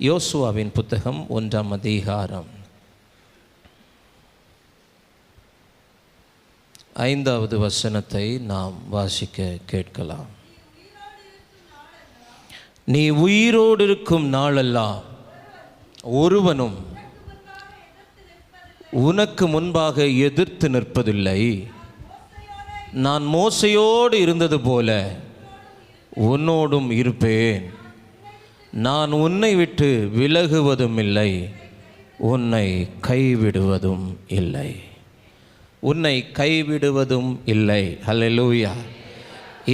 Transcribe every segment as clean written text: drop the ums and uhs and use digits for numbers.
யோசுவாவின் புத்தகம் 1ஆம் அதிகாரம் 5வது வசனத்தை நாம் வாசிக்க கேட்கலாம். நீ உயிரோடு இருக்கும் நாளெல்லாம் ஒருவனும் உனக்கு முன்பாக எதிர்த்து நிற்பதில்லை. நான் மோசையோடு இருந்தது போல உன்னோடும் இருப்பேன். நான் உன்னை விட்டு விலகுவதும் இல்லை, உன்னை கைவிடுவதும் இல்லை. உன்னை கைவிடுவதும் இல்லை. ஹல்லேலூயா.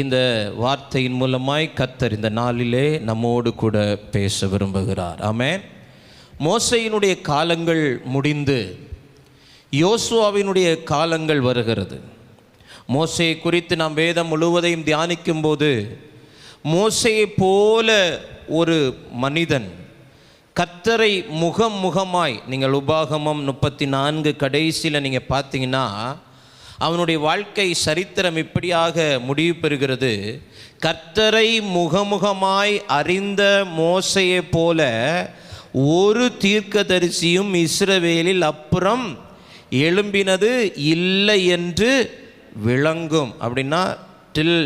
இந்த வார்த்தையின் மூலமாய் கர்த்தர் இந்த நாளிலே நம்மோடு கூட பேச விரும்புகிறார். ஆமென். மோசையினுடைய காலங்கள் முடிந்து யோசுவாவினுடைய காலங்கள் வருகிறது. மோசையை குறித்து நாம் வேதம் முழுவதையும் தியானிக்கும் போது மோசையை போல ஒரு மனிதன் கர்த்தரை முகமாய், நீங்கள் உபாகமம் 34 கடைசியில் நீங்கள் பார்த்தீங்கன்னா அவனுடைய வாழ்க்கை சரித்திரம் இப்படியாக முடிவு பெறுகிறது. கர்த்தரை முகமாய் அறிந்த மோசையை போல ஒரு தீர்க்கதரிசியும் இஸ்ரவேலில் அப்புறம் எழும்பினது இல்லை என்று விளங்கும். அப்படின்னா டில்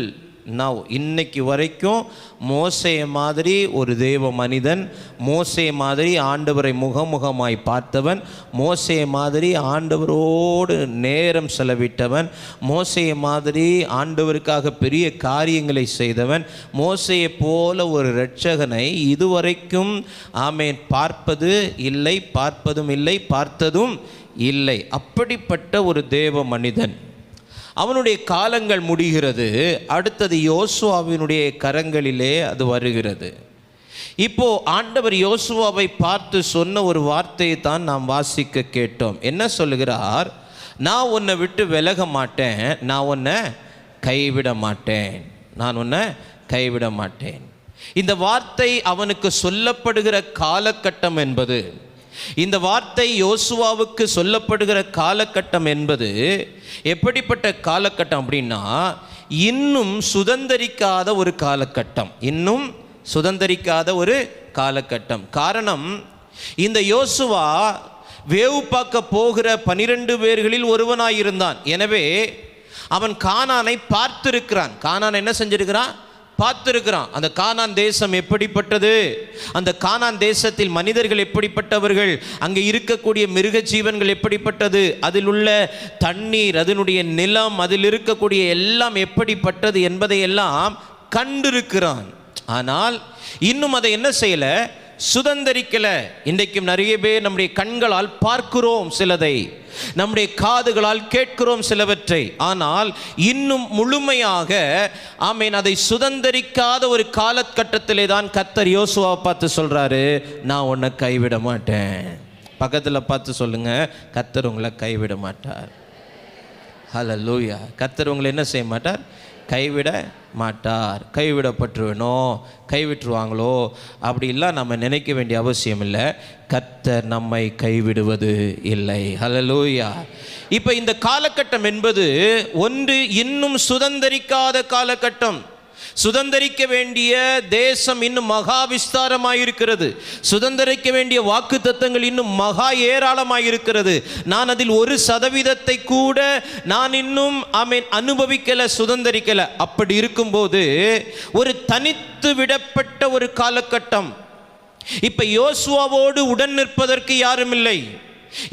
நவ், இன்னைக்கு வரைக்கும் மோசையை மாதிரி ஒரு தேவ மனிதன், மோசையை மாதிரி ஆண்டவரை முகமாய் பார்த்தவன், மோசையை மாதிரி ஆண்டவரோடு நேரம் செலவிட்டவன், மோசையை மாதிரி ஆண்டவருக்காக பெரிய காரியங்களை செய்தவன், மோசையை போல ஒரு இரட்சகனை இதுவரைக்கும் ஆமென் பார்ப்பது இல்லை, பார்ப்பதும் இல்லை, பார்த்ததும் இல்லை. அப்படிப்பட்ட ஒரு தேவ மனிதன். அவனுடைய காலங்கள் முடிகிறது. அடுத்தது யோசுவாவினுடைய கரங்களிலே அது வருகிறது. இப்போ ஆண்டவர் யோசுவாவை பார்த்து சொன்ன ஒரு வார்த்தையை தான் நாம் வாசிக்க கேட்டோம். என்ன சொல்லுகிறார்? நான் உன்னை விட்டு விலக மாட்டேன், நான் உன்னை கைவிட மாட்டேன், நான் உன்னை கைவிட மாட்டேன். இந்த வார்த்தை அவனுக்கு சொல்லப்படுகிற காலகட்டம் என்பது, இந்த வார்த்தை யோசுவாவுக்கு சொல்லப்படுகிற காலகட்டம் என்பது எப்படிப்பட்ட காலகட்டம் அப்படின்னா, இன்னும் சுதந்தரிக்காத ஒரு காலகட்டம், இன்னும் சுதந்தரிக்காத ஒரு காலகட்டம். காரணம், இந்த யோசுவா வேவு பார்க்க போகிற 12 பேர்களில் ஒருவனாயிருந்தான். எனவே அவன் கானானை பார்த்திருக்கிறான். கானான் என்ன செஞ்சிருக்கிறான்? பார்த்திருக்கிறான். அந்த கானான் தேசம் எப்படிப்பட்டது, அந்த கானான் தேசத்தில் மனிதர்கள் எப்படிப்பட்டவர்கள், அங்கே இருக்கக்கூடிய மிருக ஜீவன்கள் எப்படிப்பட்டது, அதில் உள்ள தண்ணீர், அதனுடைய நிலம், அதில் இருக்கக்கூடிய எல்லாம் எப்படிப்பட்டது என்பதை எல்லாம் கண்டிருக்கிறான். ஆனால் இன்னும் அதை என்ன செய்யல? சுதந்தரிக்கல. இன்றைக்கும் நிறைய பேர் நம்முடைய கண்களால் பார்க்கிறோம் சிலதை, நம்முடைய காதுகளால் கேட்கிறோம் சிலவற்றை, ஆனால் இன்னும் முழுமையாக ஆமென் அதை சுதந்தரிக்காத ஒரு காலகட்டத்திலே தான் கர்த்தர் யோசுவாவை பார்த்து சொல்றாரு, நான் உன்னை கைவிட மாட்டேன். பக்கத்தில் பார்த்து சொல்லுங்க, கர்த்தர் உங்களை கைவிட மாட்டார். ஹல்லேலூயா. கர்த்தர் உங்களை என்ன செய்ய மாட்டார்? கைவிட மாட்டார். கைவிடப்பட்டுருவேனோ, கைவிட்டுருவாங்களோ அப்படிலாம் நம்ம நினைக்க வேண்டிய அவசியம் இல்லை. கர்த்தர் நம்மை கைவிடுவது இல்லை. ஹல்லேலூயா. இப்போ இந்த காலகட்டம் என்பது ஒன்று, இன்னும் சுதந்தரிக்காத காலகட்டம். சுதந்தரிக்க வேண்டிய தேசம் இன்னும் மகா விஸ்தாரமாயிருக்கிறது. சுதந்தரிக்க வேண்டிய வாக்கு தத்தங்கள் இன்னும் மகா ஏராளமாயிருக்கிறது. நான் அதில் 1% கூட நான் இன்னும் அனுபவிக்கல, சுதந்தரிக்கல. அப்படி இருக்கும்போது ஒரு தனித்து விடப்பட்ட ஒரு காலகட்டம். இப்ப யோசுவாவோடு உடன் நிற்பதற்கு யாரும் இல்லை,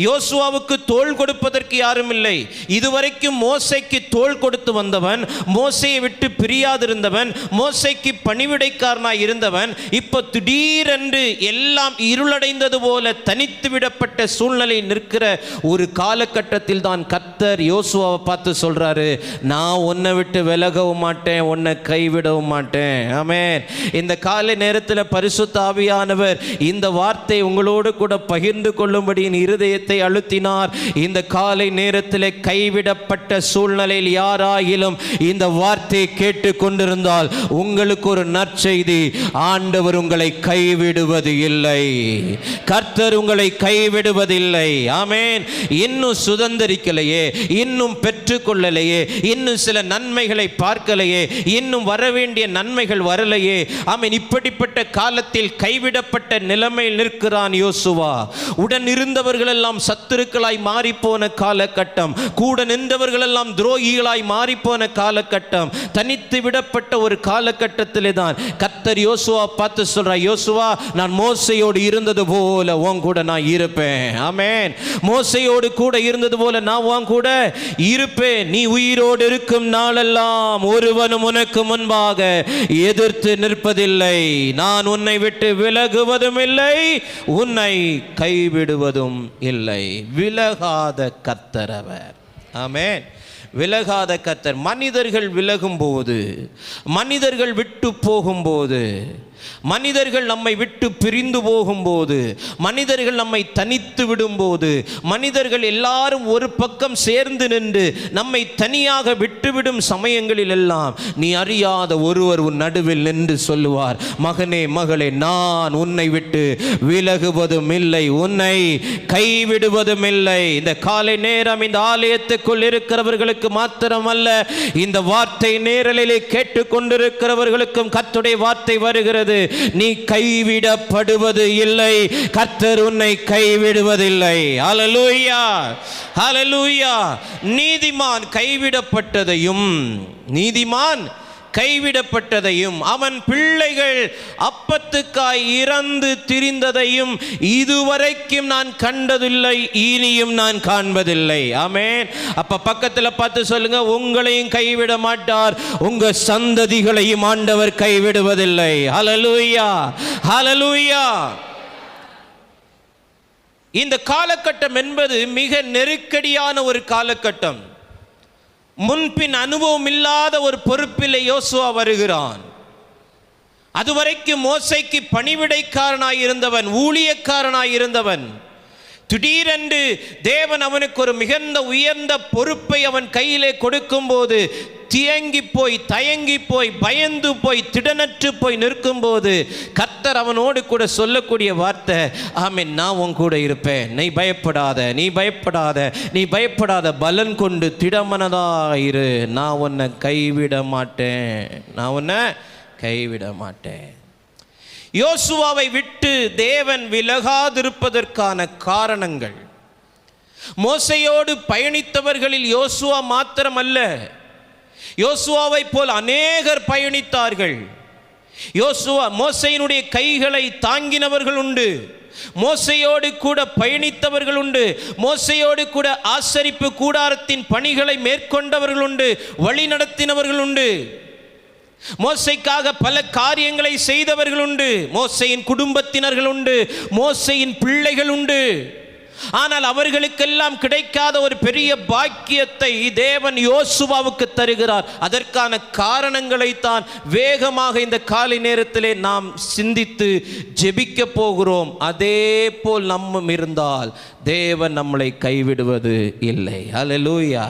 யோசுவாவுக்கு தோள் கொடுப்பதற்கு யாரும் இல்லை. இதுவரைக்கும் மோசைக்கு தோள் கொடுத்து வந்தவன், மோசையை விட்டு பிரியாதிருந்தவன், மோசைக்கு பணிவிடைக்காரனாய் இருந்தவன், இப்போ திடீரென்று எல்லாம் இருளடைந்தது போல தனித்து விடப்பட்ட சூழ்நிலை நிற்கிற ஒரு காலகட்டத்தில் தான் கர்த்தர் யோசுவாவை பார்த்து சொல்றாரு, நான் உன்னை விட்டு விலகவும் மாட்டேன், உன்னை கைவிடவும் மாட்டேன். ஆமென். இந்த காலை நேரத்தில் பரிசுத்த ஆவியானவர் இந்த வார்த்தை உங்களோடு கூட பகிர்ந்து கொள்ளும்படி இருதய இருதயத்தை அழுத்தினார். இந்த காலை நேரத்தில் கைவிடப்பட்ட சூழ்நிலையில் யாராயிலும் இந்த வார்த்தையை கேட்டு கொண்டிருந்தால் உங்களுக்கு ஒரு நற்செய்தி. ஆண்டவர் உங்களை கைவிடுவது இல்லை. கர்த்தர் உங்களை கைவிடுவதில்லை. ஆமென். இன்னும் சுதந்தரிக்கலையே, இன்னும் பெற்றுக்கொள்ளலையே, இன்னும் சில நன்மைகளை பார்க்கலையே, இன்னும் வரவேண்டிய நன்மைகள் வரலையே. ஆமென். இப்படிப்பட்ட காலத்தில் கைவிடப்பட்ட நிலைமையில் நிற்கிறான் யோசுவா. உடன் இருந்தவர்கள் எல்லாம் சத்துருக்களாய் மாறிப்போன காலகட்டம், கூட நின்றவர்கள் எல்லாம் துரோகிகளாய் மாறிப்போன காலகட்டம், தனித்து விடப்பட்ட ஒரு காலகட்டத்திலே தான் கர்த்தர் யோசுவா பார்த்து சொல்றார், யோசுவா, நான் மோசையோடு இருந்தது போல உன் கூட நான் இருப்பேன். ஆமென். மோசையோடு கூட இருந்தது போல நான் உன் கூட இருப்பேன். நீ உயிரோடு இருக்கும் நாளெல்லாம் ஒருவனும் உனக்கு முன்பாக எதிர்த்து நிற்பதில்லை. நான் உன்னை விட்டு விலகுவதும் இல்லை, உன்னை கைவிடுவதும் இல்லை. விலகாத கர்த்தர் அவர். ஆமென். விலகாத கர்த்தர். மனிதர்கள் விலகும் போது, மனிதர்கள் விட்டு போகும்போது, மனிதர்கள் நம்மை விட்டு பிரிந்து போகும்போது, மனிதர்கள் நம்மை தனித்து விடும்போது, மனிதர்கள் எல்லாரும் ஒரு பக்கம் சேர்ந்து நின்று நம்மை தனியாக விட்டுவிடும் சமயங்களில் எல்லாம் நீ அறியாத ஒருவர் உன் நடுவில் நின்று சொல்லுவார், மகனே மகளே, நான் உன்னை விட்டு விலகுவதும் இல்லை, உன்னை கைவிடுவதும் இல்லை. இந்த காலை நேரம் இந்த ஆலயத்துக்குள் இருக்கிறவர்களுக்கு மாத்திரமல்ல, இந்த வார்த்தை நேரலிலே கேட்டுக்கொண்டிருக்கிறவர்களுக்கும் கர்த்தருடைய வார்த்தை வருகிறது. நீ கைவிடப்படுவது இல்லை, கர்த்தர் உன்னை கைவிடுவதில்லை. ஹல்லேலூயா, ஹல்லேலூயா. நீதிமான் கைவிடப்பட்டதையும் அவன் பிள்ளைகள் அப்பத்துக்காய் இறந்து திரிந்ததையும் இதுவரைக்கும் நான் கண்டதில்லை, இனியும் நான் காண்பதில்லை. ஆமென். அப்ப பக்கத்தில் பார்த்து சொல்லுங்க, உங்களையும் கைவிட மாட்டார், உங்க சந்ததிகளையும் ஆண்டவர் கைவிடுவதில்லை. ஹல்லேலூயா, ஹல்லேலூயா. இந்த காலகட்டம் என்பது மிக நெருக்கடியான ஒரு காலகட்டம். முன்பின் அனுபவம் இல்லாத ஒரு பொறுப்பில் யோசுவா வருகிறான். அதுவரைக்கும் மோசைக்கு பணிவிடைக்காரனாய் இருந்தவன், ஊழியக்காரனாய் இருந்தவன். திடீரென்று தேவன் அவனுக்கு ஒரு மிகுந்த உயர்ந்த பொறுப்பை அவன் கையிலே கொடுக்கும் போது தியங்கி போய், தயங்கி போய், பயந்து போய், திடனற்று போய் நிற்கும் போது கர்த்தர் அவனோடு கூட சொல்லக்கூடிய வார்த்தை, ஆமென், நான் உன் கூட இருப்பேன், நீ பயப்படாத, நீ பயப்படாத, நீ பயப்படாத, பலன் கொண்டு திடமனதாயிரு, நான் உன்னை கைவிட மாட்டேன், நான் உன்னை கைவிட மாட்டேன். யோசுவாவை விட்டு தேவன் விலகாதிருப்பதற்கான காரணங்கள், மோசையோடு பயணித்தவர்களில் யோசுவா மாத்திரமல்ல, யோசுவாவை போல் அநேகர் பயணித்தார்கள். யோசுவா மோசையினுடைய கைகளை தாங்கினவர்கள் உண்டு, மோசையோடு கூட பயணித்தவர்கள் உண்டு, மோசையோடு கூட ஆசரிப்பு கூடாரத்தின் பணிகளை மேற்கொண்டவர்கள் உண்டு, வழி நடத்தினவர்கள் உண்டு, மோசைக்காக பல காரியங்களை செய்தவர்கள் உண்டு, மோசையின் குடும்பத்தினர்கள் உண்டு, மோசையின் பிள்ளைகள் உண்டு. ஆனால் அவர்களுக்கெல்லாம் கிடைக்காத ஒரு பெரிய பாக்கியத்தை தேவன் யோசுவாவுக்கு தருகிறார். அதற்கான காரணங்களை தான் வேகமாக இந்த காலை நேரத்திலே நாம் சிந்தித்து ஜெபிக்க போகிறோம். அதே போல் நம்மும் இருந்தால் தேவன் நம்மளை கைவிடுவது இல்லை. ஹல்லேலூயா.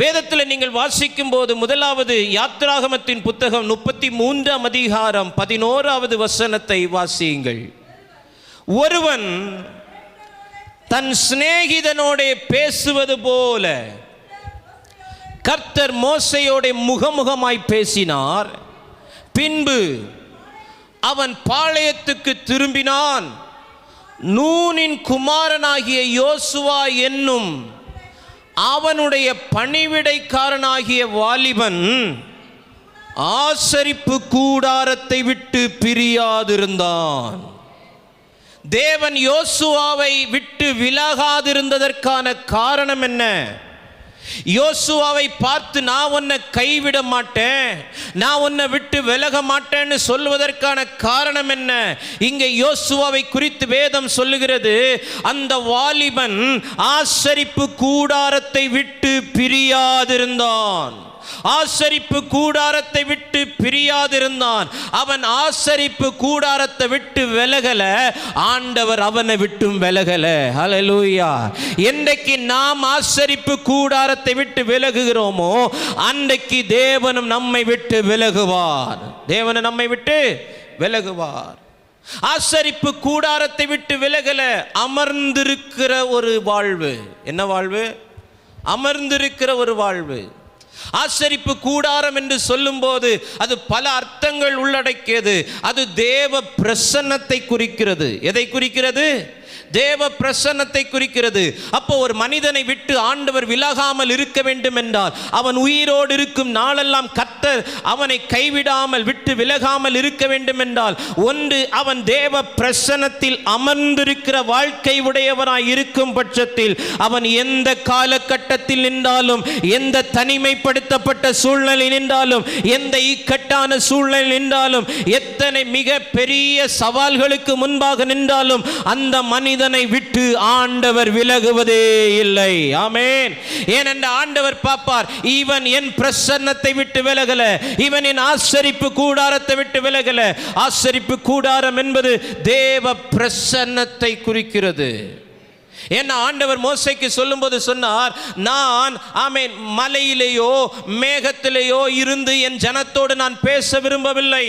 வேதத்தில் நீங்கள் வாசிக்கும் போது முதலாவது யாத்ராகமத்தின் புத்தகம் 33ஆம் அதிகாரம் 11வது வசனத்தை வாசியுங்கள். ஒருவன் தன் சிநேகிதனோட பேசுவது போல கர்த்தர் மோசையோட முகமுகமாய் பேசினார். பின்பு அவன் பாளையத்துக்கு திரும்பினான். நூனின் குமாரனாகிய யோசுவா என்னும் அவனுடைய பணிவிடைக்காரனாகிய வாலிபன் ஆசரிப்பு கூடாரத்தை விட்டு பிரியாதிருந்தான். தேவன் யோசுவாவை விட்டு விலகாதிருந்ததற்கான காரணம் என்ன? யோசுவாவை பார்த்து நான் உன்னை கைவிட மாட்டேன், நான் உன்னை விட்டு விலக மாட்டேன்னு சொல்வதற்கான காரணம் என்ன? இங்கே யோசுவாவை குறித்து வேதம் சொல்லுகிறது, அந்த வாலிபன் ஆசரிப்பு கூடாரத்தை விட்டு பிரியாதிருந்தான். ஆசரிப்பு கூடாரத்தை விட்டு பிரியாதிருந்தான். அவன் ஆசரிப்பு கூடாரத்தை விட்டு விலகல, ஆண்டவர் அவனை விட்டும் விலகல. ஹல்லேலூயா. என்றைக்கு நாம் ஆசரிப்பு கூடாரத்தை விட்டு விலகுகிறோமோ அன்றைக்கு தேவனும் நம்மை விட்டு விலகுவார். தேவனும் நம்மை விட்டு விலகுவார். ஆசரிப்பு கூடாரத்தை விட்டு விலகல, அமர்ந்திருக்கிற ஒரு வாழ்வு. என்ன வாழ்வு? அமர்ந்திருக்கிற ஒரு வாழ்வு. ஆசரிப்பு கூடாரம் என்று சொல்லும்போது அது பல அர்த்தங்கள் உள்ளடக்கியது. அது தேவ பிரசன்னத்தை குறிக்கிறது. எதை குறிக்கிறது? தேவ பிரசன்னத்தை குறிக்கிறது. அப்போ ஒரு மனிதனை விட்டு ஆண்டவர் விலகாமல் இருக்க வேண்டும் என்றால், அவன் உயிரோடு இருக்கும் நாளெல்லாம் கர்த்தர் அவனை கைவிடாமல் விட்டு விலகாமல் இருக்க வேண்டும் என்றால், ஒன்று அவன் தேவ பிரசன்னத்தில் அமர்ந்திருக்கிற வாழ்க்கை உடையவனாய் இருக்கும் பட்சத்தில் அவன் எந்த காலகட்டத்தில் நின்றாலும், எந்த தனிமைப்படுத்தப்பட்ட சூழ்நிலை நின்றாலும், எந்த இக்கட்டான சூழ்நிலை நின்றாலும், எத்தனை மிக பெரிய சவால்களுக்கு முன்பாக நின்றாலும் அந்த மனிதனை விட்டு ஆண்டவர் விலகுவதே இல்லை. ஆமென். ஏனென்றால் ஆண்டவர் பாப்பார், இவன் என் பிரசன்னத்தை விட்டு விலகல, இவன் என் ஆசரிப்பு கூடாரத்தை விட்டு விலகல. ஆசரிப்பு கூடாரம் என்பது தேவ பிரசன்னத்தை குறிக்கிறது. ஏன்னா ஆண்டவர் மோசேக்கு சொல்லும்போது சொன்னார், நான் ஆமென் மலையிலேயோ மேகத்திலேயோ இருந்து என் ஜனத்தோடு நான் பேச விரும்பவில்லை.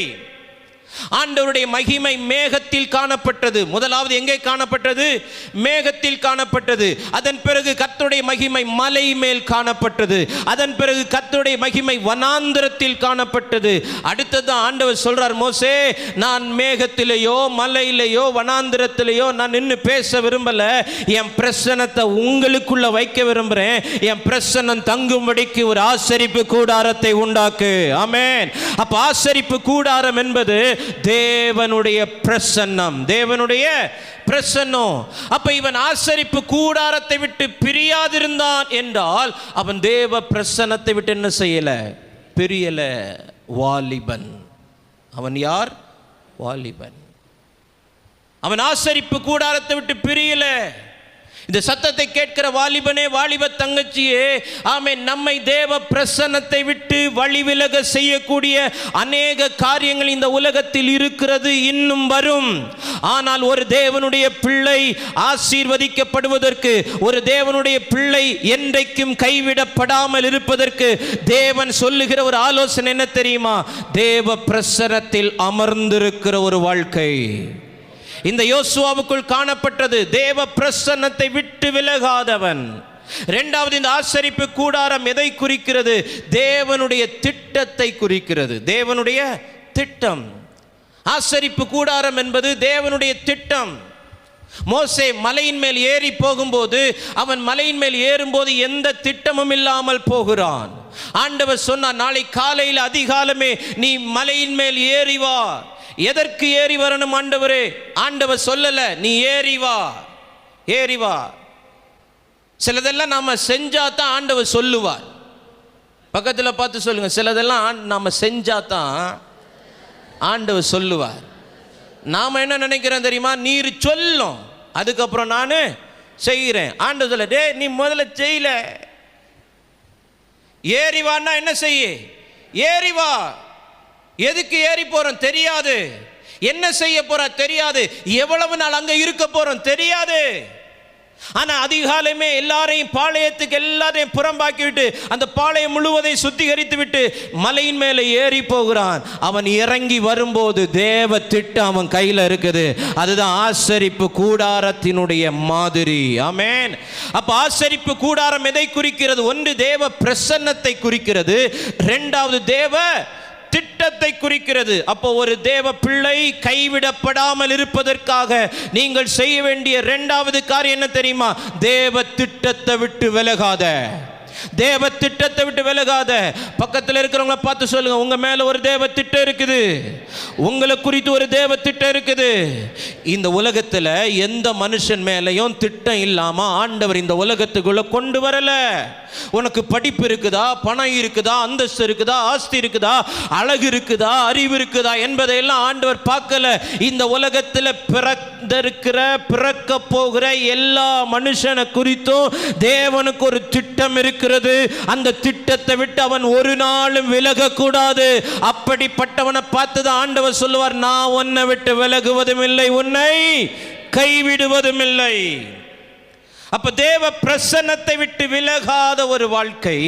ஆண்டவருடைய மகிமை மேகத்தில் காணப்பட்டது. முதலாவது எங்கே காணப்பட்டது? மேகத்தில் காணப்பட்டது. அதன் பிறகு கர்த்தருடைய மகிமை மலை மேல் காணப்பட்டது. அதன் பிறகு கர்த்தருடைய மகிமை வனாந்திரத்தில் காணப்பட்டது. அடுத்தது ஆண்டவர் சொல்றார், மோசே, நான் மேகத்திலேயோ மலையிலேயோ வனாந்திரத்திலேயோ நான் நின்று பேச விரும்பல, என் பிரசன்னத்தை உங்களுக்குள்ள வைக்க விரும்புறேன். என் பிரசன்னம் தங்கும்படிக்கு ஒரு ஆசரிப்பு கூடாரத்தை உண்டாக்கு. ஆமென். அப்ப ஆசரிப்பு கூடாரம் என்பது தேவனுடைய பிரசன்னம். தேவனுடைய பிரசன்னம். அப்ப இவன் ஆசரிப்பு கூடாரத்தை விட்டு பிரியாதிருந்தான் என்றால் அவன் தேவ பிரசன்னத்தை விட்டு என்ன செய்யல? பிரியல. வாலிபன். அவன் யார்? வாலிபன். அவன் ஆசரிப்பு கூடாரத்தை விட்டு பிரியல. இந்த சத்தத்தை கேட்கிற வாலிபனே, வாலிப தங்கச்சியே, ஆமென், நம்மை தேவ பிரசன்னத்தை விட்டு வழிவிலக செய்யக்கூடிய அநேக காரியங்கள் இந்த உலகத்தில் இருக்கிறது, இன்னும் வரும். ஆனால் ஒரு தேவனுடைய பிள்ளை ஆசீர்வதிக்கப்படுவதற்கு, ஒரு தேவனுடைய பிள்ளை என்றைக்கும் கைவிடப்படாமல் இருப்பதற்கு தேவன் சொல்லுகிற ஒரு ஆலோசனை என்ன தெரியுமா? தேவ பிரசன்னத்தில் அமர்ந்திருக்கிற ஒரு வாழ்க்கை. இந்த யோசுவாவுக்குள் காணப்பட்டது தேவ பிரசன்னத்தை விட்டு விலகாதவன். இரண்டாவது, இந்த ஆசரிப்பு கூடாரம் எதை குறிக்கிறது? தேவனுடைய திட்டத்தை குறிக்கிறது. தேவனுடைய திட்டம். ஆசரிப்பு கூடாரம் என்பது தேவனுடைய திட்டம். மோசே மலையின் மேல் ஏறி போகும்போது, அவன் மலையின் மேல் ஏறும்போது எந்த திட்டமும் இல்லாமல் போகிறான். ஆண்டவர் சொன்னார், நாளை காலையில் அதிகாலமே நீ மலையின் மேல் ஏறி வா. எதற்கு ஏறி வரணும் ஆண்டவரே? ஆண்டவர் சொல்லல, நீ ஏறி வா, ஏறி வா. சிலதெல்லாம் நாம செஞ்சா தான் ஆண்டவர் சொல்லுவார். பக்கத்தில் பார்த்து சொல்லுங்க, சிலதெல்லாம் நாம செஞ்சா தான் ஆண்டவர் சொல்லுவார். நாம என்ன நினைக்கிறோம் தெரியுமா? நீர் சொல்லும், அதுக்கப்புறம் நான் செய்கிறேன். ஆண்டவர் சொல்ல, டே நீ முதல்ல செய்யல, ஏறி வான்னா என்ன செய்ய? ஏறி வா. எதுக்கு ஏறி போறோம் தெரியாது, என்ன செய்ய போற தெரியாது, எவ்வளவு நாள் அங்க இருக்க போறோம் தெரியாது. ஆனா அதிகாலமே எல்லாரையும் பாளையத்துக்கு எல்லாரையும் புறம்பாக்கி விட்டு அந்த பாளையம் முழுவதையும் சுத்திகரித்து விட்டு மலையின் மேலே ஏறி போகிறான். அவன் இறங்கி வரும்போது தேவ திட்டம் அவன் கையில இருக்குது. அதுதான் ஆசரிப்பு கூடாரத்தினுடைய மாதிரி. ஆமென். அப்ப ஆசரிப்பு கூடாரம் எதை குறிக்கிறது? ஒன்று தேவ பிரசன்னத்தை குறிக்கிறது, இரண்டாவது தேவ திட்டத்தை குறிக்கிறது. அப்போ ஒரு தேவ பிள்ளை கைவிடப்படாமல் இருப்பதற்காக நீங்கள் செய்ய வேண்டிய இரண்டாவது காரியம் என்ன தெரியுமா? தேவ திட்டத்தை விட்டு விலகாத. தேவ திட்டத்தை விட்டு விலகாத. பக்கத்தில் இருக்கிறவங்கள பார்த்து சொல்லுங்க, உங்க மேல ஒரு தேவ திட்டம் இருக்குது, உங்களை குறித்து ஒரு தேவ திட்டம் இருக்குது. இந்த உலகத்தில் எந்த மனுஷன் மேலையும் திட்டம் இல்லாம ஆண்டவர் இந்த உலகத்துக்குள்ள கொண்டு வரல. உனக்கு படிப்பு இருக்குதா, பணம் இருக்குதா, அந்தஸ்து இருக்குதா, ஆஸ்தி இருக்குதா, அழகு இருக்குதா, அறிவு இருக்குதா என்பதையெல்லாம் ஆண்டவர் பார்க்கல. இந்த உலகத்தில் பிறக்க போகிற எல்லா மனுஷனை குறித்தும் தேவனுக்கு ஒரு திட்டம் இருக்கிறது. இருக்கிறது. அந்த திட்டத்தை விட்டு அவன் ஒரு நாளும் விலகக்கூடாது. அப்படிப்பட்டவனை பார்த்துதான் ஆண்டவர் சொல்லுவார், நான் உன்னை விட்டு விலகுவதும் இல்லை, உன்னை கைவிடுவதும் இல்லை. அப்ப தேவ பிரசன்னத்தை விட்டு விலகாத ஒரு வாழ்க்கை.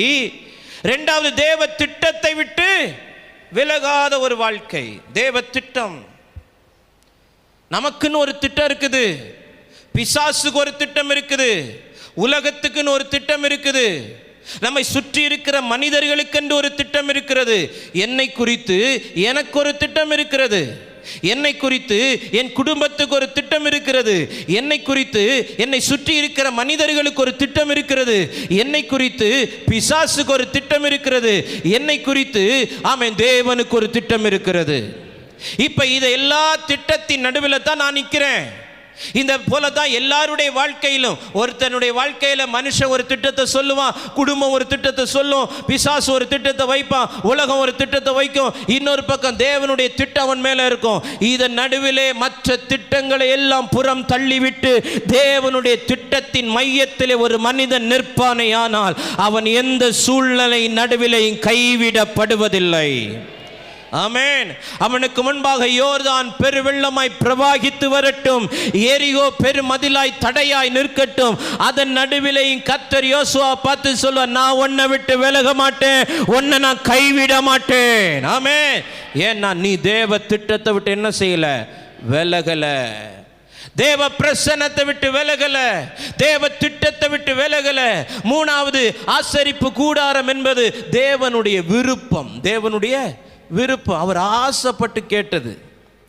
இரண்டாவது, தேவ திட்டத்தை விட்டு விலகாத ஒரு வாழ்க்கை. தேவ திட்டம், நமக்குன்னு ஒரு திட்டம் இருக்குது, பிசாசுக்கு ஒரு திட்டம் இருக்குது, உலகத்துக்குன்னு ஒரு திட்டம் இருக்குது, நம்மை சுற்றி இருக்கிற மனிதர்களுக்கென்று ஒரு திட்டம் இருக்கிறது. என்னை குறித்து எனக்கு ஒரு திட்டம் இருக்கிறது, என்னை குறித்து என் குடும்பத்துக்கு ஒரு திட்டம் இருக்கிறது, என்னை குறித்து என்னை சுற்றி இருக்கிற மனிதர்களுக்கு ஒரு திட்டம் இருக்கிறது, என்னை குறித்து பிசாசுக்கு ஒரு திட்டம் இருக்கிறது, என்னை குறித்து ஆமென் தேவனுக்கு ஒரு திட்டம் இருக்கிறது. இப்ப இதை எல்லா திட்டத்தின் நடுவில் தான் நான் நிற்கிறேன். இந்த போல தான் எல்லாருடைய வாழ்க்கையிலும், ஒருத்தனுடைய வாழ்க்கையில மனுஷன் ஒரு திட்டத்தை சொல்லுவான், குடும்பம் ஒரு திட்டத்தை சொல்லும், பிசாசு ஒரு திட்டத்தை வைப்பான், உலகம் ஒரு திட்டத்தை வைக்கும், இன்னொரு பக்கம் தேவனுடைய திட்டம் அவன் மேல இருக்கும். இதன் நடுவிலே மற்ற திட்டங்களை எல்லாம் புறம் தள்ளிவிட்டு தேவனுடைய திட்டத்தின் மையத்திலே ஒரு மனிதன் நிற்பானேயானால் அவன் எந்த சூழ்நிலை நடுவிலையும் கைவிடப்படுவதில்லை. ஆமென். அவனுக்கு முன்பாக யோர்தான் பெருவெள்ளமாய் பிரவாகித்து வரட்டும், எரிகோ பெருமதிலாய் தடையாய் நிற்கட்டும், அதன் நடுவிலேயும் கர்த்தர் யோசுவா பார்த்து சொல்வார், நான் உன்னை விட்டு விலக மாட்டேன், உன்னை நான் கைவிட மாட்டேன். ஆமென். ஏன்னா நீ தேவ திட்டத்தை விட்டு என்ன செய்யல, விலகல. தேவ பிரசன்னத்தை விட்டு விலகல, தேவ திட்டத்தை விட்டு விலகல. மூணாவது, ஆசரிப்பு கூடாரம் என்பது தேவனுடைய விருப்பம். தேவனுடைய விருப்பம். அவர் ஆசைப்பட்டு கேட்டது,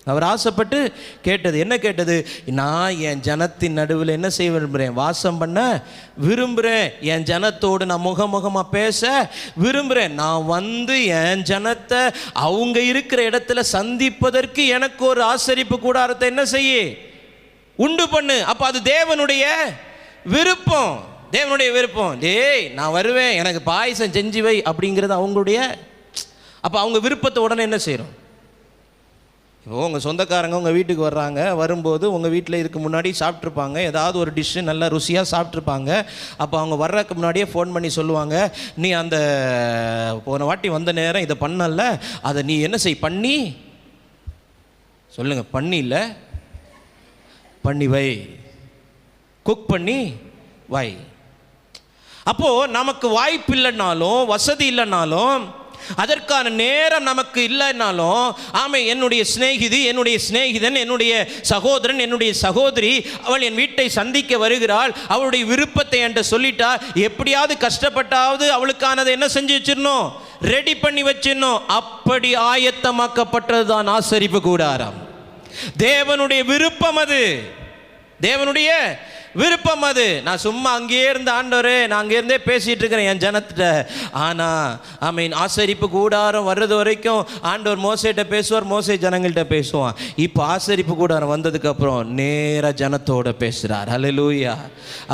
அவர் ஆசைப்பட்டு கேட்டது. என்ன கேட்டது? நான் என் ஜனத்தின் நடுவில் என்ன செய்ய விரும்புகிறேன், வாசம் பண்ண விரும்புகிறேன், என் ஜனத்தோடு நான் முகமுகமாக பேச விரும்புகிறேன், நான் வந்து என் ஜனத்தை அவங்க இருக்கிற இடத்துல சந்திப்பதற்கு எனக்கு ஒரு ஆசரிப்பு கூடாரத்தை என்ன செய்ய உண்டு பண்ணு. அப்போ அது தேவனுடைய விருப்பம், தேவனுடைய விருப்பம். டேய் நான் வருவேன், எனக்கு பாயசம் செஞ்சு வை அப்படிங்கிறது அவங்களுடைய. அப்போ அவங்க விருப்பத்தை உடனே என்ன செய்கிறோம்? இப்போ உங்கள் சொந்தக்காரங்க உங்கள் வீட்டுக்கு வர்றாங்க, வரும்போது உங்கள் வீட்டில் இதுக்கு முன்னாடி சாப்பிட்ருப்பாங்க, ஏதாவது ஒரு டிஷ்ஷு நல்லா ருசியாக சாப்பிட்ருப்பாங்க. அப்போ அவங்க வர்றதுக்கு முன்னாடியே ஃபோன் பண்ணி சொல்லுவாங்க, நீ அந்த போன வாட்டி வந்த நேரம் இதை பண்ணல, அதை நீ என்ன செய், பண்ணி சொல்லுங்கள், பண்ணி இல்லை பண்ணி வை, குக் பண்ணி வை. அப்போது நமக்கு வாய்ப்பு இல்லைன்னாலும், வசதி இல்லைன்னாலும், அதற்கான நேரம் நமக்கு இல்லைன்னாலும், ஆமை என்னுடைய சிநேகிதி, என்னுடைய சிநேகிதன், என்னுடைய சகோதரன், என்னுடைய சகோதரி, அவள் என் வீட்டை சந்திக்க வருகிறாள், அவளுடைய விருப்பத்தை என்கிட்ட சொல்லிட்டா, எப்படியாவது கஷ்டப்பட்டாவது அவளுக்கானதை என்ன செஞ்சு வச்சிடணும், ரெடி பண்ணி வச்சிடணும். அப்படி ஆயத்தமாக்கப்பட்டது தான் ஆசரிப்பு கூடாரம். தேவனுடைய விருப்பம் அது, தேவனுடைய விருப்பம் அது. நான் சும்மா அங்கேயே இருந்த ஆண்டவரே, நான் அங்கேருந்தே பேசிகிட்டு இருக்கிறேன் என் ஜனத்திட்ட. ஆனால் ஆமீன், ஆசரிப்பு கூடாரம் வர்றது வரைக்கும் ஆண்டவர் மோசேட்ட பேசுவார், மோசே ஜனங்கள்கிட்ட பேசுவான். இப்போ ஆசரிப்பு கூடாரம் வந்ததுக்கப்புறம் நேராக ஜனத்தோட பேசுகிறார். ஹல்லேலூயா.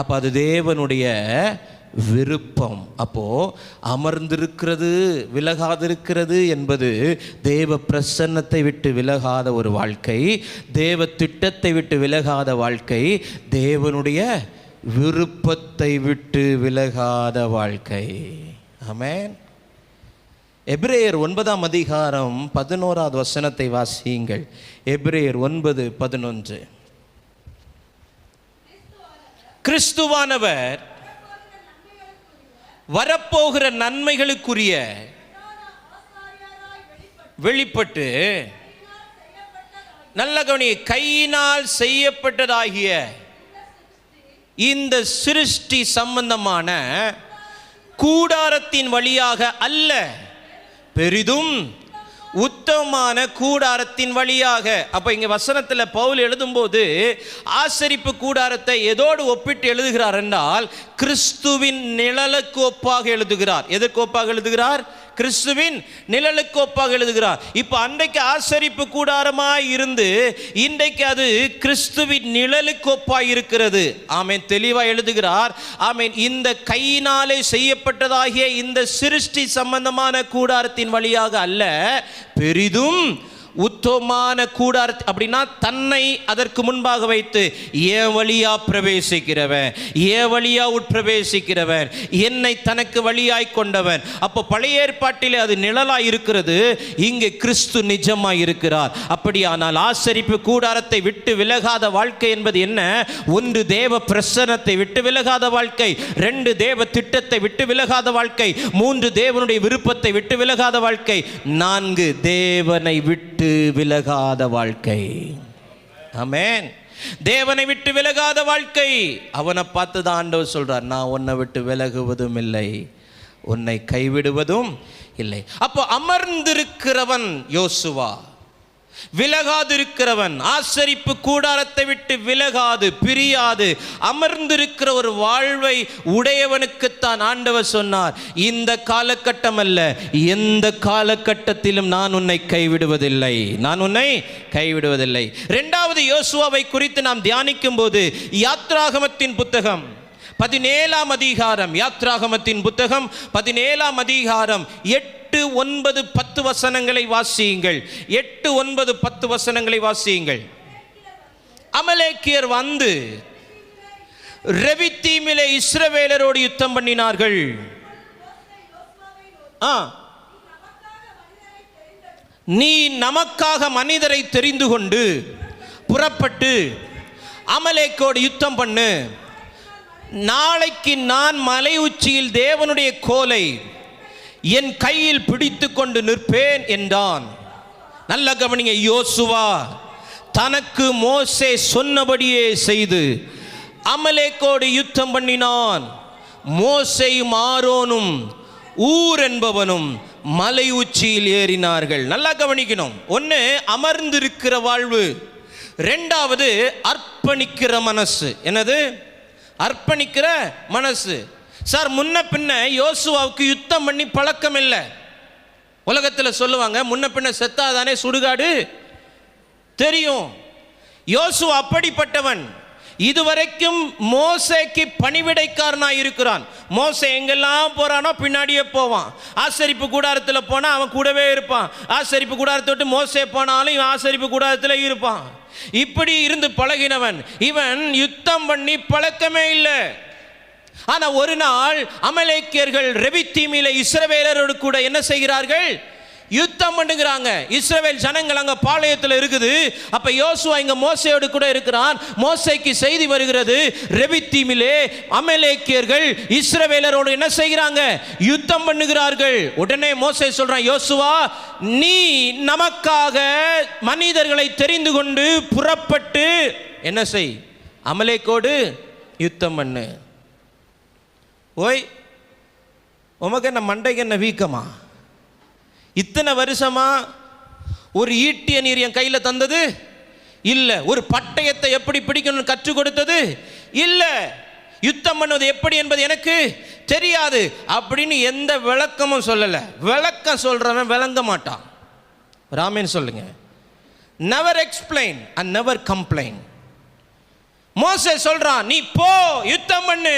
அப்போ அது தேவனுடைய விருப்பம். அப்போது அமர்ந்திருக்கிறது, விலகாதிருக்கிறது என்பது தேவ பிரசன்னத்தை விட்டு விலகாத ஒரு வாழ்க்கை, தேவ திட்டத்தை விட்டு விலகாத வாழ்க்கை, தேவனுடைய விருப்பத்தை விட்டு விலகாத வாழ்க்கை. ஆமென். எபிரேயர் 9ஆம் அதிகாரம் 11வது வசனத்தை வாசியுங்கள். எபிரேயர் 9:11. கிறிஸ்துவானவர் வரப்போகிற நன்மைகளுக்குரிய வெளிப்பட்டு, நல்ல கவனி, கையினால் செய்யப்பட்டதாகிய இந்த சிருஷ்டி சம்பந்தமான கூடாரத்தின் வழியாக அல்ல, பெரிதும் உத்தமமான கூடாரத்தின் வழியாக. அப்போ இங்கே வசனத்தில் பவுல் எழுதும்போது ஆசரிப்பு கூடாரத்தை எதோடு ஒப்பிட்டு எழுதுகிறார் என்றால், கிறிஸ்துவின் நிழலுக்கு ஒப்பாக எழுதுகிறார். எதற்கு ஒப்பாக எழுதுகிறார்? கிறிஸ்துவின் நிழலுக்கு ஒப்பாக எழுதுகிறார். இப்போ அன்றைக்கு ஆசரிப்பு கூடாரமாய் இருந்து இன்றைக்கு அது கிறிஸ்துவின் நிழலுக்கு ஒப்பாய் இருக்கிறது. ஆமென். தெளிவாக எழுதுகிறார். ஆமென். இந்த கையினாலே செய்யப்பட்டதாகிய இந்த சிருஷ்டி சம்பந்தமான கூடாரத்தின் வழியாக அல்ல, பெரிதும் உத்தமமான கூடார அப்படின்னா தன்னை அதற்கு முன்பாக வைத்து ஏன் வழியா பிரவேசிக்கிறவன், ஏன் வழியா உட்பிரவேசிக்கிறவன், என்னை தனக்கு வழியாய் கொண்டவன். அப்போ பழைய ஏற்பாட்டிலே அது நிழலாய் இருக்கிறது, இங்கே கிறிஸ்து நிஜமாய் இருக்கிறார். அப்படியானால் ஆசரிப்பு கூடாரத்தை விட்டு விலகாத வாழ்க்கை என்பது என்ன? ஒன்று, தேவ பிரசன்னத்தை விட்டு விலகாத வாழ்க்கை. 2, தேவ திட்டத்தை விட்டு விலகாத வாழ்க்கை. 3, தேவனுடைய விருப்பத்தை விட்டு விலகாத வாழ்க்கை. 4, தேவனை விட்டு விலகாத வாழ்க்கை. ஆமென். தேவனை விட்டு விலகாத வாழ்க்கை. அவனை பார்த்து தான் ஆண்டவர் சொல்றார், நான் உன்னை விட்டு விலகுவதும் இல்லை, உன்னை கைவிடுவதும் இல்லை. அப்போ அமர்ந்திருக்கிறவன் யோசுவா, விலகாதிருக்கிறவன், ஆசரிப்பு கூடாரத்தை விட்டு விலகாது பிரியாது அமர்ந்திருக்கிற ஒரு வாழ்வை உடையவனுக்குத்தான் ஆண்டவர் சொன்னார், இந்த காலகட்டம் அல்ல, எந்த காலகட்டத்திலும் நான் உன்னை கைவிடுவதில்லை, நான் உன்னை கைவிடுவதில்லை. 2வது யோசுவாவை குறித்து நாம் தியானிக்கும் போது யாத்ராகமத்தின் புத்தகம் 17ஆம் அதிகாரம், யாத்ராகமத்தின் புத்தகம் 17ஆம் அதிகாரம் 8, 9, 10 வசனங்களை வாசியுங்கள். 8, 9, 10 வசனங்களை வாசியுங்கள். அமலேக்கியர் வந்து ரெவித்தீமிலே இஸ்ரவேலரோடு யுத்தம் பண்ணினார்கள். நீ நமக்காக மனிதரை தெரிந்து கொண்டு புறப்பட்டு அமலேக்கோடு யுத்தம் பண்ணு, நாளைக்கு நான் மலை உச்சியில் தேவனுடைய கோலை என் கையில் பிடித்து கொண்டு நிற்பேன் என்றான். நல்ல கவனிங்க, யோசுவா தனக்கு மோசே சொன்னபடியே செய்து அமலேக்கோடு யுத்தம் பண்ணினான். மோசேயும் ஆரோனும் ஊர் என்பவனும் மலை உச்சியில் ஏறினார்கள். நல்லா கவனிக்கணும். 1, அமர்ந்திருக்கிற வாழ்வு. 2வது அர்ப்பணிக்கிற மனசு. என்னது? அர்ப்பணிக்கிற மனசு. சார், முன்ன பின்ன யோசுவாவுக்கு யுத்தம் பண்ணி பழக்கம் இல்லை. உலகத்தில் சொல்லுவாங்க, முன்ன பின்ன செத்தாதானே சுடுகாடு தெரியும். யோசுவா அப்படிப்பட்டவன். இதுவரைக்கும் மோசேக்கு பணிவிடைக்காரனாக இருக்கிறான். மோசே எங்கெல்லாம் போறானோ பின்னாடியே போவான். ஆசரிப்பு கூடாரத்தில் போனால் அவன் கூடவே இருப்பான். ஆசரிப்பு கூடாரத்தை விட்டு மோசே போனாலும் இவன் ஆசரிப்பு கூடாரத்தில் இருப்பான். இப்படி இருந்து பழகினவன் இவன். யுத்தம் பண்ணி பழக்கமே இல்லை. ஆனா ஒரு நாள் அமலேக்கியர்கள் ரெவித்தீமிலே இஸ்ரவேலரோடு கூட என்ன செய்கிறார்கள்? யுத்தம் பண்ணுகிறாங்க. இஸ்ரவேல் ஜனங்கள் அங்க பாளையத்தில் இருக்குது. அப்ப யோசுவா இங்க மோசேயோடு கூட இருக்கிறான். மோசேக்கு செய்தி வருகிறது, ரெவித்தீமிலே அமலேக்கியர்கள் இஸ்ரவேலரோடு என்ன செய்கிறாங்க? யுத்தம் பண்ணுகிறார்கள். உடனே மோசே சொல்றான், யோசுவா நீ நமக்காக மனிதர்களை தெரிந்து கொண்டு புறப்பட்டு என்ன செய்? அமலேக்கோடு யுத்தம் பண்ணு. ஓய், உமக்கு என்ன மண்டைக்கு என்ன வீக்கமா? இத்தனை வருஷமா ஒரு ஈட்டிய நீர் என் கையில் தந்தது இல்லை. ஒரு பட்டயத்தை எப்படி பிடிக்கணும்னு கற்றுக் கொடுத்தது இல்லை. யுத்தம் பண்ணுவது எப்படி என்பது எனக்கு தெரியாது அப்படின்னு எந்த விளக்கமும் சொல்லலை. விளக்கம் சொல்றவன் விளங்க மாட்டான். ராமேன் சொல்லுங்க. Never explain and never complain. மோசே சொல்றான், நீ போ யுத்தம் பண்ணு.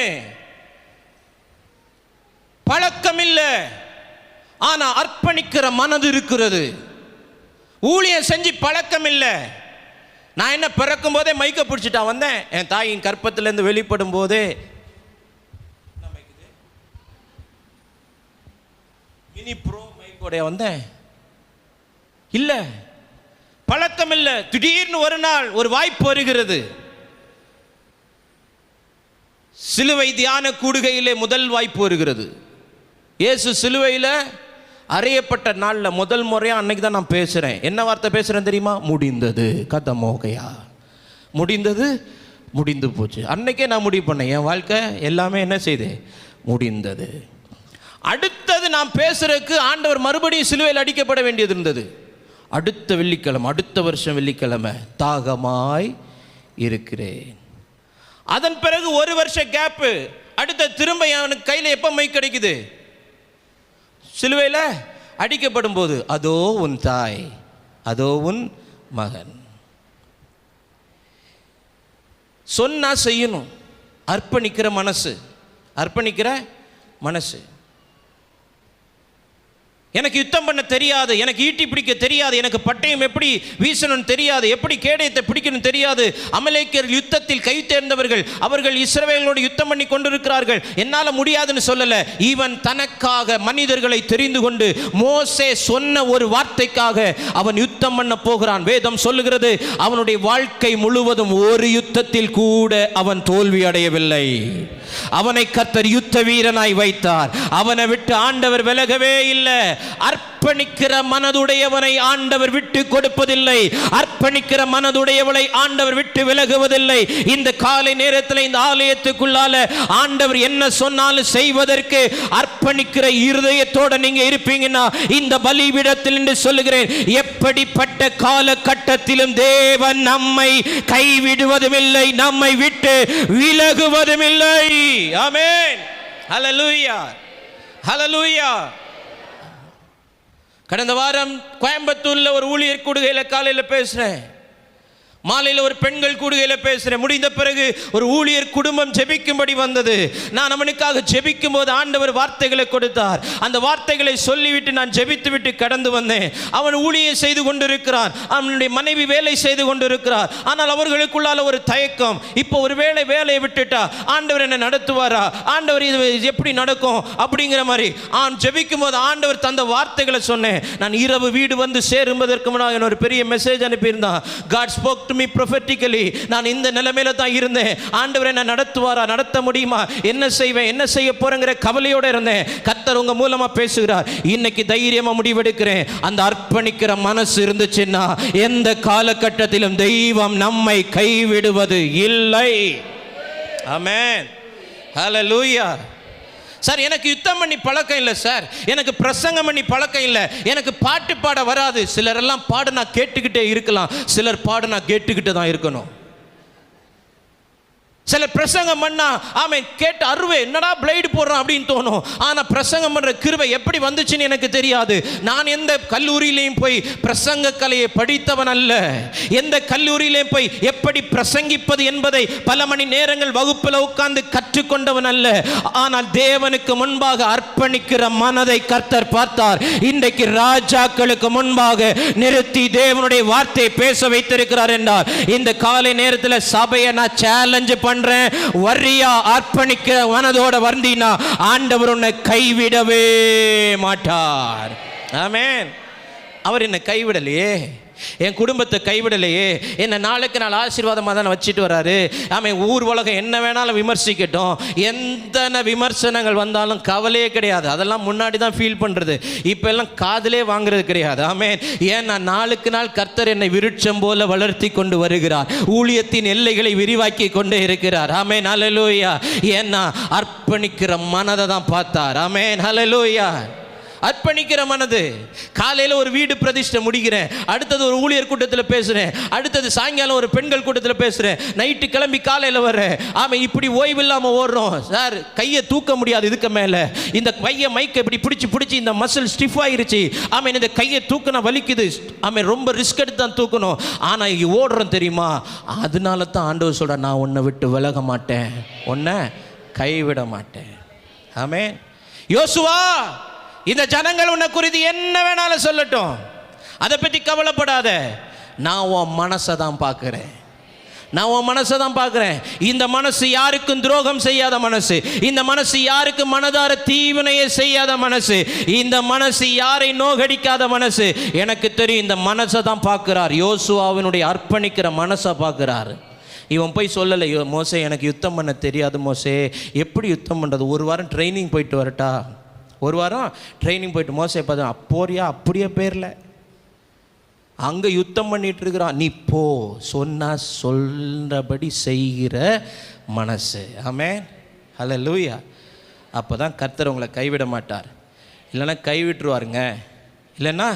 பழக்கம் இல்லை, ஆனா அர்ப்பணிக்கிற மனது இருக்கிறது. ஊழியம் செஞ்சு பழக்கம் இல்லை. நான் என்ன பிறக்கும் போதே மைக்க பிடிச்சிட்டான் வந்தேன். என் தாயின் கற்பத்திலிருந்து வெளிப்படும் போதே மினி ப்ரோ மைக்கோடைய வந்தேன். இல்ல, பழக்கம் இல்லை. திடீர்னு ஒரு நாள் ஒரு வாய்ப்பு வருகிறது. சிலுவை தியான கூடுகையிலே முதல் வாய்ப்பு வருகிறது. இயேசு சிலுவையில் அறையப்பட்ட நாளில் முதல் முறையாக அன்னைக்கு தான் நான் பேசுகிறேன். என்ன வார்த்தை பேசுகிறேன் தெரியுமா? முடிந்தது. கதமோகையா, முடிந்தது, முடிந்து போச்சு. அன்னைக்கே நான் முடிவு பண்ணேன், என் வாழ்க்கை எல்லாமே என்ன செய்து முடிந்தது. அடுத்தது நான் பேசுறதுக்கு ஆண்டவர் மறுபடியும் சிலுவையில் அடிக்கப்பட வேண்டியது இருந்தது. அடுத்த வெள்ளிக்கிழமை, அடுத்த வருஷம் வெள்ளிக்கிழமை தாகமாய் இருக்கிறேன். அதன் பிறகு ஒரு வருஷம் கேப்பு. அடுத்த திரும்ப அவனுக்கு கையில் எப்போ மை கிடைக்குது? சிலுவையில் அடிக்கப்படும் போது, அதோ உன் தாய், அதோ உன் மகன். சொன்னா செய்யணும். அர்ப்பணிக்கிற மனசு, அர்ப்பணிக்கிற மனசு. எனக்கு யுத்தம் பண்ண தெரியாது, எனக்கு ஈட்டி பிடிக்க தெரியாது, எனக்கு பட்டயம் எப்படி வீசணும் தெரியாது, எப்படி கேடயத்தை பிடிக்கணும் தெரியாது. அமலேக்கியர் யுத்தத்தில் கை தேர்ந்தவர்கள், அவர்கள் இஸ்ரவேலோடு யுத்தம் பண்ணி கொண்டிருக்கிறார்கள். என்னால் முடியாதுன்னு சொல்லல. இவன் தனக்காக மனிதர்களை தெரிந்து கொண்டு மோசே சொன்ன ஒரு வார்த்தைக்காக அவன் யுத்தம் பண்ண போகிறான். வேதம் சொல்லுகிறது, அவனுடைய வாழ்க்கை முழுவதும் ஒரு யுத்தத்தில் கூட அவன் தோல்வி அடையவில்லை. அவனை கர்த்தர் யுத்த வீரனாய் வைத்தார். அவனை விட்டு ஆண்டவர் விலகவே இல்லை. அர்ப்பணிக்கிற மனதுடையவனை ஆண்டவர் விட்டு கொடுப்பதில்லை. அர்ப்பணிக்கிற மனதுடையவளை ஆண்டவர் விட்டு விலகுவதில்லை. இந்த காலை நேரத்தில் இந்த ஆலயத்துக்குள்ளால ஆண்டவர் என்ன சொன்னாலும் செய்வதற்கு அர்ப்பணிக்கிற இருதயத்தோட நீங்க இருப்பீங்கன்னா இந்த பலிபீடத்தில் என்று சொல்லுகிறேன், எப்படிப்பட்ட காலகட்டத்திலும் தேவன் நம்மை கைவிடுவதும் இல்லை, நம்மை விட்டு விலகுவதும் இல்லை. ஆமென். ஹல்லேலூயா, ஹல்லேலூயா. கடந்த வாரம் கோயம்புத்தூர்ல ஒரு ஊழியர் கூடுகையில காலையில பேசுறேன், மாலையில் ஒரு பெண்கள் கூடுகையில் பேசுகிறேன். முடிந்த பிறகு ஒரு ஊழியர் குடும்பம் ஜெபிக்கும்படி வந்தது. நான் அவனுக்காக ஜெபிக்கும் போது ஆண்டவர் வார்த்தைகளை கொடுத்தார். அந்த வார்த்தைகளை சொல்லிவிட்டு நான் ஜெபித்து விட்டு கடந்து வந்தேன். அவன் ஊழியம் செய்து கொண்டிருக்கிறான், அவனுடைய மனைவி வேலை செய்து கொண்டிருக்கிறார். ஆனால் அவர்களுக்குள்ளால ஒரு தயக்கம், இப்போ ஒரு வேலையை விட்டுட்டா ஆண்டவர் என்ன நடத்துவாரா, ஆண்டவர் இது எப்படி நடக்கும் அப்படிங்கிற மாதிரி. ஜெபிக்கும் போது ஆண்டவர் தந்த வார்த்தைகளை சொன்னேன். நான் இரவு வீடு வந்து சேருவதற்கு முன்னாடி ஒரு பெரிய message அனுப்பியிருந்தான். God spoke to me prophetically. நான் இந்த நிலைமையில தான் இருந்தேன். ஆண்டவர் என்ன நடத்துவாரா, நடத்த முடியுமா, என்ன செய்வேன், என்ன செய்ய போறேங்கிற கவலையோட இருந்தேன். கர்த்தர் உங்க மூலமா பேசுகிறார். இன்னைக்கு தைரியமா முடிவெடுக்கிறேன். அந்த அர்ப்பணிக்கிற மனசு இருந்துச்சுன்னா எந்த காலகட்டத்திலும் தெய்வம் நம்மை கைவிடுவது இல்லை. ஆமென், ஹல்லேலூயா. சார், எனக்கு யுத்தம் பண்ணி பழக்கம் இல்லை சார், எனக்கு பிரசங்கம் பண்ணி பழக்கம் இல்லை, எனக்கு பாட்டு பாட வராது. சிலர் எல்லாம் பாடு நான் கேட்டுக்கிட்டே இருக்கலாம், சிலர் பாடு நான் கேட்டுக்கிட்டே தான் இருக்கணும். சில பிரசங்கம் பண்ணா ஆமென் கேட்டு அருவே என்னடா பிளேடு போடுறான் அப்படின்னு தோணும். ஆனா பிரசங்கம் பண்ற கிருபை எப்படி வந்துச்சுன்னு எனக்கு தெரியாது. நான் எந்த கல்லூரியிலையும் போய் பிரசங்க கலையை படித்தவன் அல்ல. எந்த கல்லூரியிலையும் போய் எப்படி பிரசங்கிப்பது என்பதை பல மணி நேரங்கள் வகுப்பில் உட்கார்ந்து கற்றுக்கொண்டவன் அல்ல. ஆனால் தேவனுக்கு முன்பாக அர்ப்பணிக்கிற மனதை கர்த்தர் பார்த்தார். இன்றைக்கு ராஜாக்களுக்கு முன்பாக நிறுத்தி தேவனுடைய வார்த்தையை பேச வைத்திருக்கிறார் என்றார். இந்த காலை நேரத்தில் சபையை நான் சேலஞ்ச் பண்றேன். வரியா அர்ப்பணிக்கிற மனதோட வந்தீனா ஆண்டவர் உன்னை கைவிடவே மாட்டார். ஆமென். அவர் என்னை கைவிடலையே, என் குடும்பத்தை கைவிடலையே, என்னை நாளுக்கு நாள் ஆசீர்வாதமாக தானே வச்சுட்டு வராரு. ஆமென். ஊர் உலகம் என்ன வேணாலும் விமர்சிக்கட்டும், எத்தனை விமர்சனங்கள் வந்தாலும் கவலையே கிடையாது. அதெல்லாம் முன்னாடி தான் ஃபீல் பண்ணுறது, இப்போ எல்லாம் காதிலே வாங்குறது கிடையாது. ஆமென். ஏன்னா நாளுக்கு நாள் கர்த்தர் என்னை விருட்சம் போல வளர்த்தி கொண்டு வருகிறார், ஊழியத்தின் எல்லைகளை விரிவாக்கி கொண்டே இருக்கிறார். ஆமென், ஹல்லேலூயா. ஏன்னா அர்ப்பணிக்கிற மனதை தான் பார்த்தார். ஆமென், ஹல்லேலூயா. அர்ப்பணிக்கிற மனது. காலையில் ஒரு வீடு பிரதிஷ்டை முடிக்கிறேன், அடுத்தது ஒரு ஊழியர் கூட்டத்தில் பேசுகிறேன், அடுத்தது சாயங்காலம் ஒரு பெண்கள் கூட்டத்தில் பேசுகிறேன், நைட்டு கிளம்பி காலையில் வர்றேன். ஆமாம், இப்படி ஓய்வு இல்லாமல் ஓடுறோம் சார். கையை தூக்க முடியாது இதுக்கு மேலே. இந்த கையை மைக்கை இப்படி பிடிச்சி இந்த மசில் ஸ்டிஃப் ஆகிருச்சு. ஆமாம், இந்த கையை தூக்கினா வலிக்குது. ஆமாம், ரொம்ப ரிஸ்க் எடுத்து தான் தூக்கணும். ஆனால் இங்கே ஓடுறோம் தெரியுமா, அதனால தான் ஆண்டவர் சொல்கிறேன், நான் உன்னை விட்டு விலக மாட்டேன், உன்னை கைவிட மாட்டேன். ஆமென். யோசுவா, இந்த ஜனங்கள் உன்னை குறித்து என்ன வேணாலும் சொல்லட்டும், அதை பற்றி கவலைப்படாத, நான் உன் மனசை தான் பார்க்குறேன், நான் உன் மனசை தான் பார்க்குறேன். இந்த மனசு யாருக்கும் துரோகம் செய்யாத மனசு, இந்த மனசு யாருக்கு மனதார தீவினையை செய்யாத மனசு, இந்த மனசு யாரை நோகடிக்காத மனசு. எனக்கு தெரியும், இந்த மனசை தான் பார்க்குறார். யோசுவாவினுடைய அர்ப்பணிக்கிற மனசை பார்க்குறாரு. இவன் போய் சொல்லலை, மோசே எனக்கு யுத்தம் பண்ண தெரியாது மோசே, எப்படி யுத்தம் பண்ணுறது, ஒரு வாரம் ட்ரைனிங் போயிட்டு வரட்டா, ஒரு வாரம் ட்ரைனிங் போயிட்டு. மோசே பார்த்தா அப்போரியா, அப்படியே பேரில் அங்கே யுத்தம் பண்ணிட்டு இருக்கிறான். நீ போ, சொன்னா சொல்றபடி செய்கிற மனசு. ஆமென், ஹல்லேலூயா. அப்போ தான் கர்த்தர் உங்களை கைவிட மாட்டார், இல்லைன்னா கைவிட்டுருவாருங்க, இல்லைன்னா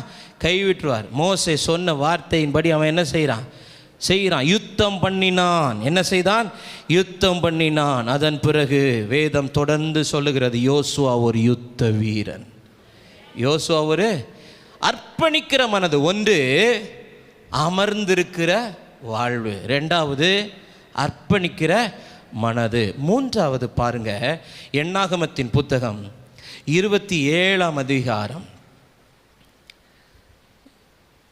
கைவிட்டுருவார். மோசே சொன்ன வார்த்தையின்படி அவன் என்ன செய்கிறான், யுத்தம் பண்ணினான். என்ன செய்தான், யுத்தம் பண்ணினான். அதன் பிறகு வேதம் தொடர்ந்து சொல்லுகிறது, யோசுவா ஒரு யுத்த வீரன். யோசுவா ஒரு அர்ப்பணிக்கிற மனது. ஒன்று அமர்ந்திருக்கிற வாழ்வு, ரெண்டாவது அர்ப்பணிக்கிற மனது, மூன்றாவது பாருங்க, எண்ணாகமத்தின் புத்தகம் 27ஆம் அதிகாரம்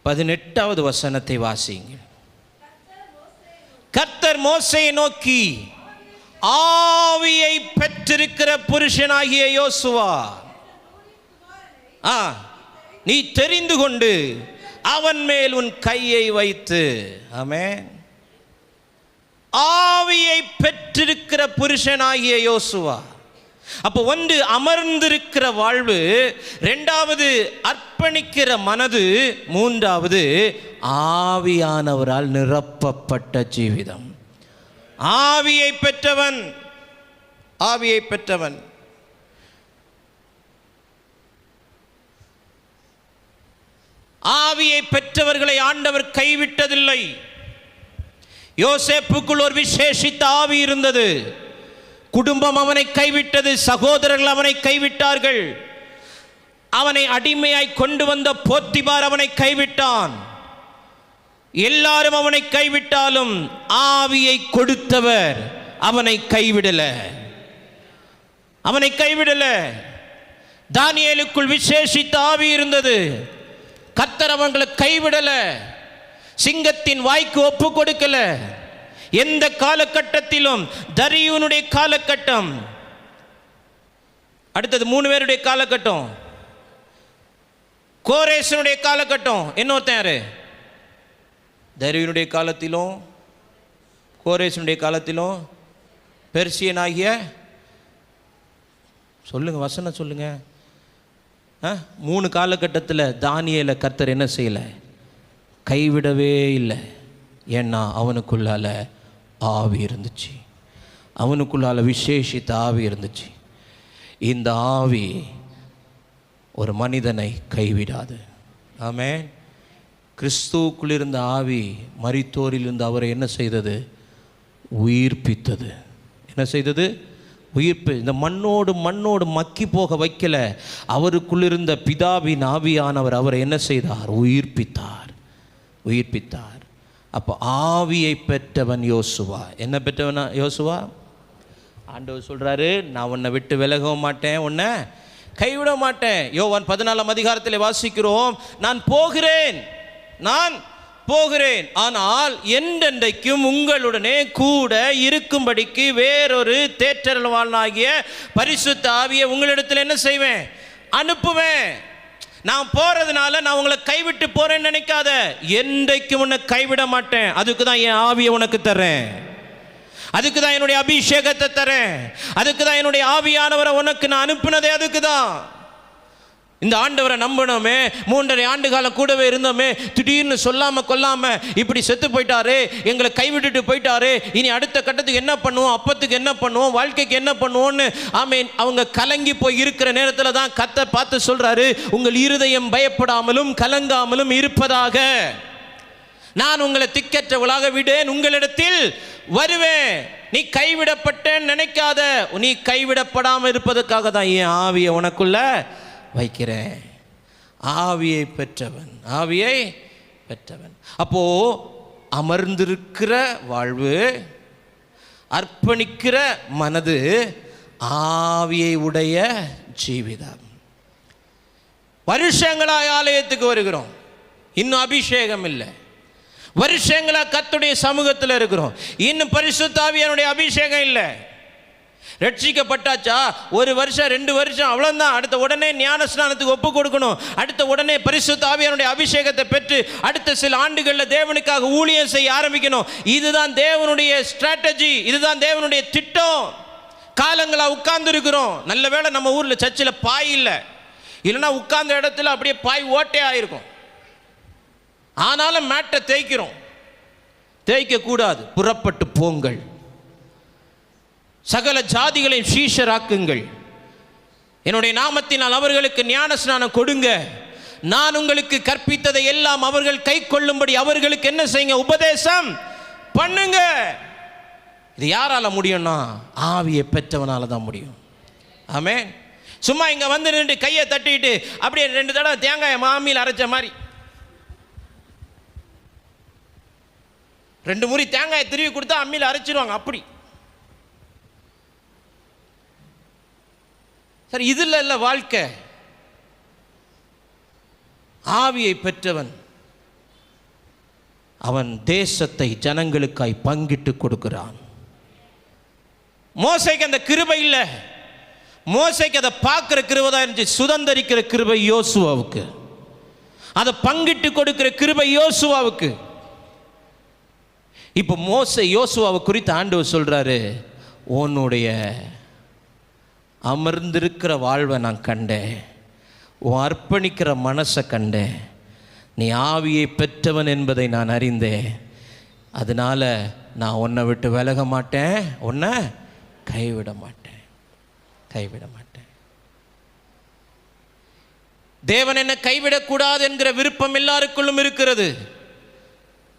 18வது வசனத்தை வாசியுங்கள். கர்த்தர் மோசேயை நோக்கி, ஆவியை பெற்றிருக்கிற புருஷனாகிய யோசுவா, நீ தெரிந்து கொண்டு அவன் மேல் உன் கையை வைத்து. ஆமென். ஆவியை பெற்றிருக்கிற புருஷனாகிய யோசுவா. அப்போ ஒன்று அமர்ந்திருக்கிற வாழ்வு, இரண்டாவது அர்ப்பணிக்கிற மனது, மூன்றாவது ஆவியானவரால் நிரப்பப்பட்ட ஜீவிதம். ஆவியை பெற்றவன், ஆவியை பெற்றவன். ஆவியை பெற்றவர்களை ஆண்டவர் கைவிட்டதில்லை. யோசேப்புக்குள் ஒரு விசேஷித்த ஆவி இருந்தது. குடும்பம் அவனை கைவிட்டது, சகோதரர்கள் அவனை கைவிட்டார்கள். அவனை அடிமையாய் கொண்டு வந்த போத்திபார் அவனை கைவிட்டான். எல்லாரும் அவனை கைவிட்டாலும் ஆவியை கொடுத்தவர் அவனை கைவிடல, அவனை கைவிடல. தானியேலுக்குள் விசேஷித்த ஆவி இருந்தது. கர்த்தர் அவங்களை கைவிடல, சிங்கத்தின் வாய்க்கு ஒப்பு கொடுக்கல. எந்த காலகட்டத்திலும், தரியுனுடைய காலகட்டம், அடுத்தது 3 பேருடைய காலகட்டம், கோரேசனுடைய காலகட்டம், இன்னொருத்தன் யாரு? தரியுனுடைய காலத்திலும் கோரேசனுடைய காலத்திலும் பெர்சியனாகிய, சொல்லுங்க வசனம் சொல்லுங்க. 3 காலகட்டத்தில் தானியேலை கர்த்தர் என்ன செய்யலை? கைவிடவே இல்லை. ஏன்னா அவனுக்குள்ளால ஆவி இருந்துச்சு, அவனுக்குள்ளால விசேஷித்த ஆவி இருந்துச்சு. இந்த ஆவி ஒரு மனிதனை கைவிடாது. ஆமென். கிறிஸ்துவுக்குள் இருந்த ஆவி மரித்தோரிலிருந்து அவரை என்ன செய்தது? உயிர்ப்பித்தது. என்ன செய்தது? உயிர்ப்பு. இந்த மண்ணோடு மக்கி போக வைக்கல. அவருக்குள்ளிருந்த பிதாவின் ஆவியானவர் அவரை என்ன செய்தார்? உயிர்ப்பித்தார், உயிர்ப்பித்தார். அப்போ ஆவியை பெற்றவன் யோசுவா. என்ன பெற்றவனா யோசுவா? ஆண்டவர் சொல்றாரு, நான் உன்னை விட்டு விலகவும் மாட்டேன், உன்னை கைவிட மாட்டேன். யோவான் 14ஆம் அதிகாரத்தில் வாசிக்கிறோம், நான் போகிறேன், ஆனால் என்றென்றைக்கும் உங்களுடனே கூட இருக்கும்படிக்கு வேறொரு தேற்றரவாளனாகிய பரிசுத்த ஆவியை உங்களிடத்தில் என்ன செய்வேன்? அனுப்புவேன். நான் போறதுனால நான் உங்களை கைவிட்டு போறேன்னு நினைக்காத. என்றைக்கும் உன்னை கைவிட மாட்டேன். அதுக்கு தான் என் ஆவியை உனக்கு தரேன், அதுக்கு தான் என்னுடைய அபிஷேகத்தை தரேன், அதுக்கு தான் என்னுடைய ஆவியானவரை உனக்கு நான் அனுப்பினதே. அதுக்கு தான். இந்த ஆண்டவரை நம்பணுமே, 3.5 ஆண்டு காலம் கூடவே இருந்தோமே, திடீர்னு சொல்லாம கொல்லாம இப்படி செத்து போயிட்டாரு, எங்களை கைவிட்டுட்டு போயிட்டாரு, இனி அடுத்த கட்டத்துக்கு என்ன பண்ணுவோம், அப்பத்துக்கு என்ன பண்ணுவோம், வாழ்க்கைக்கு என்ன பண்ணுவோம்னு ஆமென் அவங்க கலங்கி போய் இருக்கிற நேரத்தில் தான் கர்த்தர் பார்த்து சொல்றாரு, உங்கள் இருதயம் பயப்படாமலும் கலங்காமலும் இருப்பதாக. நான் உங்களை திக்கற்றவளாக விடேன், உங்களிடத்தில் வருவேன். நீ கைவிடப்பட்டேன்னு நினைக்காத. நீ கைவிடப்படாமல் இருப்பதற்காக தான் என் ஆவியை உனக்குள்ள வைக்கிறேன். ஆவியை பெற்றவன், ஆவியை பெற்றவன். அப்போ அமர்ந்திருக்கிற வாழ்வு, அர்ப்பணிக்கிற மனது, ஆவியை உடைய ஜீவிதம். வருஷங்களாய் ஆலயத்துக்கு வருகிறோம், இன்னும் அபிஷேகம் இல்லை. வருஷங்களா கர்த்தருடைய சமூகத்தில் இருக்கிறோம், இன்னும் பரிசுத்த ஆவியானுடைய அபிஷேகம் இல்லை. ரட்சிக்கப்பட்டாச்சா, 1 வருஷம் 2 வருஷம் அவ்வளோதான். அடுத்த உடனே ஞான ஸ்நானத்துக்கு ஒப்பு கொடுக்கணும். அடுத்த உடனே பரிசுத்த ஆவியானுடைய அபிஷேகத்தை பெற்று அடுத்த சில ஆண்டுகளில் தேவனுக்காக ஊழியம் செய்ய ஆரம்பிக்கணும். இதுதான் தேவனுடைய ஸ்ட்ராட்டஜி, இதுதான் தேவனுடைய திட்டம். காலங்களாக உட்கார்ந்து இருக்கிறோம். நல்ல வேளை நம்ம ஊரில் சர்ச்சில் பாய் இல்லை, இல்லைன்னா உட்கார்ந்த இடத்துல அப்படியே பாய் ஓட்டே ஆயிருக்கும். ஆனாலும் மேட்டை தேய்க்கிறோம். தேய்க்கக்கூடாது. புறப்பட்டு போங்கள், சகல ஜாதிகளையும் சீஷராக்குங்கள், என்னுடைய நாமத்தினால் அவர்களுக்கு ஞான ஸ்நானம் கொடுங்க, நான் உங்களுக்கு கற்பித்ததை எல்லாம் அவர்கள் கை கொள்ளும்படி அவர்களுக்கு என்ன செய்யுங்க? உபதேசம் பண்ணுங்க. இது யாரால முடியும்னா ஆவியை பெற்றவனால தான் முடியும். ஆமென். சும்மா இங்க வந்து நின்று கையை தட்டிட்டு அப்படியே 2 தடவை தேங்காய் மாமியில் அரைச்ச மாதிரி 2 முறை தேங்காயை திருவி கொடுத்தா அம்மியில் அரைச்சிருவாங்க. அப்படி சரி, இதில் இல்லை வாழ்க்கை. ஆவியை பெற்றவன் அவன் தேசத்தை ஜனங்களுக்காய் பங்கிட்டு கொடுக்கிறான். மோசேக்கு அந்த கிருபை இல்லை. மோசேக்கு அதை பார்க்கிற கிருபை தான் இருந்துச்சு. சுதந்தரிக்கிற கிருபை யோசுவாவுக்கு, அதை பங்கிட்டு கொடுக்கிற கிருபை யோசுவாவுக்கு. இப்போ யோசுவாவை குறித்து ஆண்டவர் சொல்றாரு, உன்னுடைய அமர்ந்திருக்கிற வாழ்வை நான் கண்டேன், உன் அர்ப்பணிக்கிற மனசை கண்டேன், நீ ஆவியை பெற்றவன் என்பதை நான் அறிந்தேன். அதனால நான் உன்னை விட்டு விலக மாட்டேன், உன்னை கைவிட மாட்டேன், கைவிட மாட்டேன். தேவன் என்னை கைவிடக்கூடாது என்கிற விருப்பம் எல்லாருக்குள்ளும் இருக்கிறது.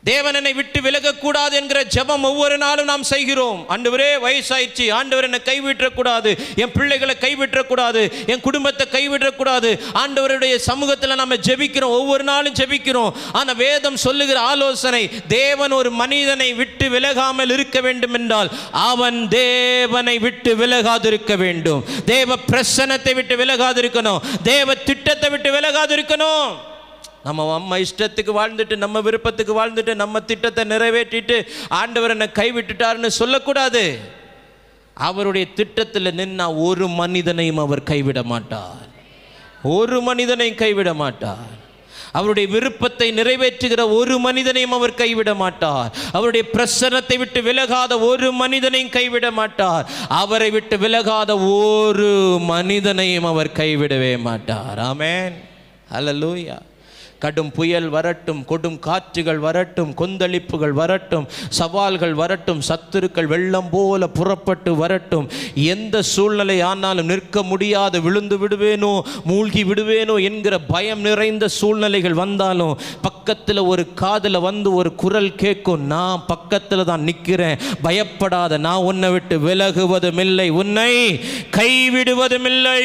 தேவன் என்னை விட்டு விலகக்கூடாது என்கிற ஜெபம் ஒவ்வொரு நாளும் நாம் செய்கிறோம். ஆண்டவரே வயசாயிடுச்சு, ஆண்டவர் என்னை கைவிடக்கூடாது, என் பிள்ளைகளை கைவிடக்கூடாது, என் குடும்பத்தை கைவிடக்கூடாது. ஆண்டவருடைய சமூகத்தில் நம்ம ஜெபிக்கிறோம், ஒவ்வொரு நாளும் ஜெபிக்கிறோம். ஆனால் வேதம் சொல்லுகிற ஆலோசனை, தேவன் ஒரு மனிதனை விட்டு விலகாமல் இருக்க வேண்டும் என்றால் அவன் தேவனை விட்டு விலகாதிருக்க வேண்டும், தேவ பிரசன்னத்தை விட்டு விலகாதிருக்கணும், தேவ திட்டத்தை விட்டு விலகாதிருக்கணும். நம்ம அம்மா இஷ்டத்துக்கு வாழ்ந்துட்டு, நம்ம விருப்பத்துக்கு வாழ்ந்துட்டு, நம்ம திட்டத்தை நிறைவேற்றிட்டு ஆண்டவர் என்னை கைவிட்டுட்டாருன்னு சொல்லக்கூடாது. அவருடைய திட்டத்தில் நின்னா ஒரு மனிதனையும் அவர் கைவிட மாட்டார், ஒரு மனிதனையும் கைவிட மாட்டார். அவருடைய விருப்பத்தை நிறைவேற்றுகிற ஒரு மனிதனையும் அவர் கைவிட மாட்டார். அவருடைய பிரசன்னத்தை விட்டு விலகாத ஒரு மனிதனையும் கைவிட மாட்டார். அவரை விட்டு விலகாத ஒரு மனிதனையும் அவர் கைவிடவே மாட்டார். ஆமென், ஹல்லேலூயா. கடும் புயல் வரட்டும், கொடும் காற்றுகள் வரட்டும், கொந்தளிப்புகள் வரட்டும், சவால்கள் வரட்டும், சத்துருக்கள் வெள்ளம் போல புறப்பட்டு வரட்டும், எந்த சூழ்நிலை ஆனாலும் நிற்க முடியாது, விழுந்து விடுவேனோ, மூழ்கி விடுவேனோ என்கிற பயம் நிறைந்த சூழ்நிலைகள் வந்தாலும் பக்கத்தில் ஒரு காதில் வந்து ஒரு குரல் கேட்கும், நான் பக்கத்தில் தான் நிற்கிறேன், பயப்படாத, நான் உன்னை விட்டு விலகுவதும் இல்லை, உன்னை கைவிடுவதும் இல்லை,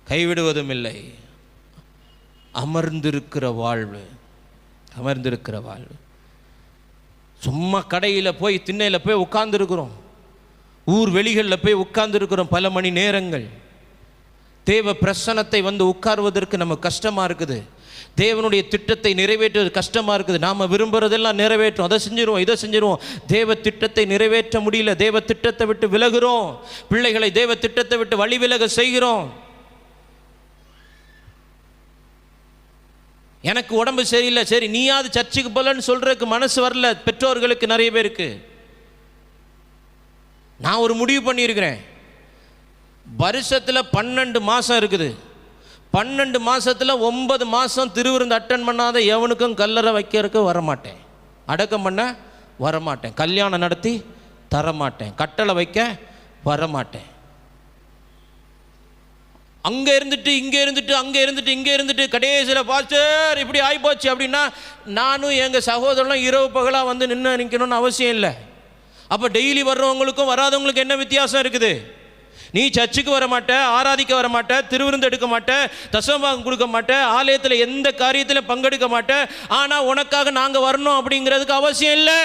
கைவிடுவதும் இல்லை. அமர்ந்திருக்கிற வாழ்வு, அமர்ந்திருக்கிற வாழ்வு. சும்மா கடையில் போய் திண்ணையில் போய் உட்கார்ந்துருக்கிறோம், ஊர் வெளிகளில் போய் உட்கார்ந்துருக்கிறோம் பல மணி நேரங்கள். தேவ பிரசன்னத்தை வந்து உட்கார்வதற்கு நம்ம கஷ்டமாக இருக்குது, தேவனுடைய திட்டத்தை நிறைவேற்றுவது கஷ்டமாக இருக்குது. நாம் விரும்புகிறதெல்லாம் நிறைவேற்றும், அதை செஞ்சிருவோம், இதை செஞ்சிருவோம். தேவ திட்டத்தை நிறைவேற்ற முடியல, தேவ திட்டத்தை விட்டு விலகுறோம், பிள்ளைகளை தேவ திட்டத்தை விட்டு வழி விலக செய்கிறோம். எனக்கு உடம்பு சரியில்லை, சரி நீயாவது சர்ச்சுக்கு போலன்னு சொல்றதுக்கு மனசு வரல பெற்றோர்களுக்கு, நிறைய பேருக்கு. நான் ஒரு முடிவு பண்ணியிருக்கிறேன், வருஷத்தில் 12 மாதம் இருக்குது, 12 மாதத்தில் 9 மாதம் திருவிருந்து அட்டன் பண்ணாத எவனுக்கும் கல்லறை வைக்கிறதுக்கு வரமாட்டேன், அடக்கம் பண்ண வரமாட்டேன், கல்யாணம் நடத்தி தரமாட்டேன், கட்டளை வைக்க வரமாட்டேன். அங்கே இருந்துட்டு இங்கே இருந்துட்டு, அங்கே இருந்துட்டு இங்கே இருந்துட்டு, கடைசியில் பாஸ்டர் இப்படி ஆகிப்போச்சு அப்படின்னா நானும் எங்கள் சகோதரனும் இரவு பகலாக வந்து நிற்கணும்னு அவசியம் இல்லை. அப்போ டெய்லி வர்றவங்களுக்கும் வராதவங்களுக்கும் என்ன வித்தியாசம் இருக்குது? நீ சர்ச்சுக்கு வர மாட்ட, ஆராதிக்க வர மாட்ட, திருவிருந்து எடுக்க மாட்ட, தசமபாகம் கொடுக்க மாட்ட, ஆலயத்தில் எந்த காரியத்தில் பங்கெடுக்க மாட்ட, ஆனால் உனக்காக நாங்கள் வரணும் அப்படிங்கிறதுக்கு அவசியம் இல்லை.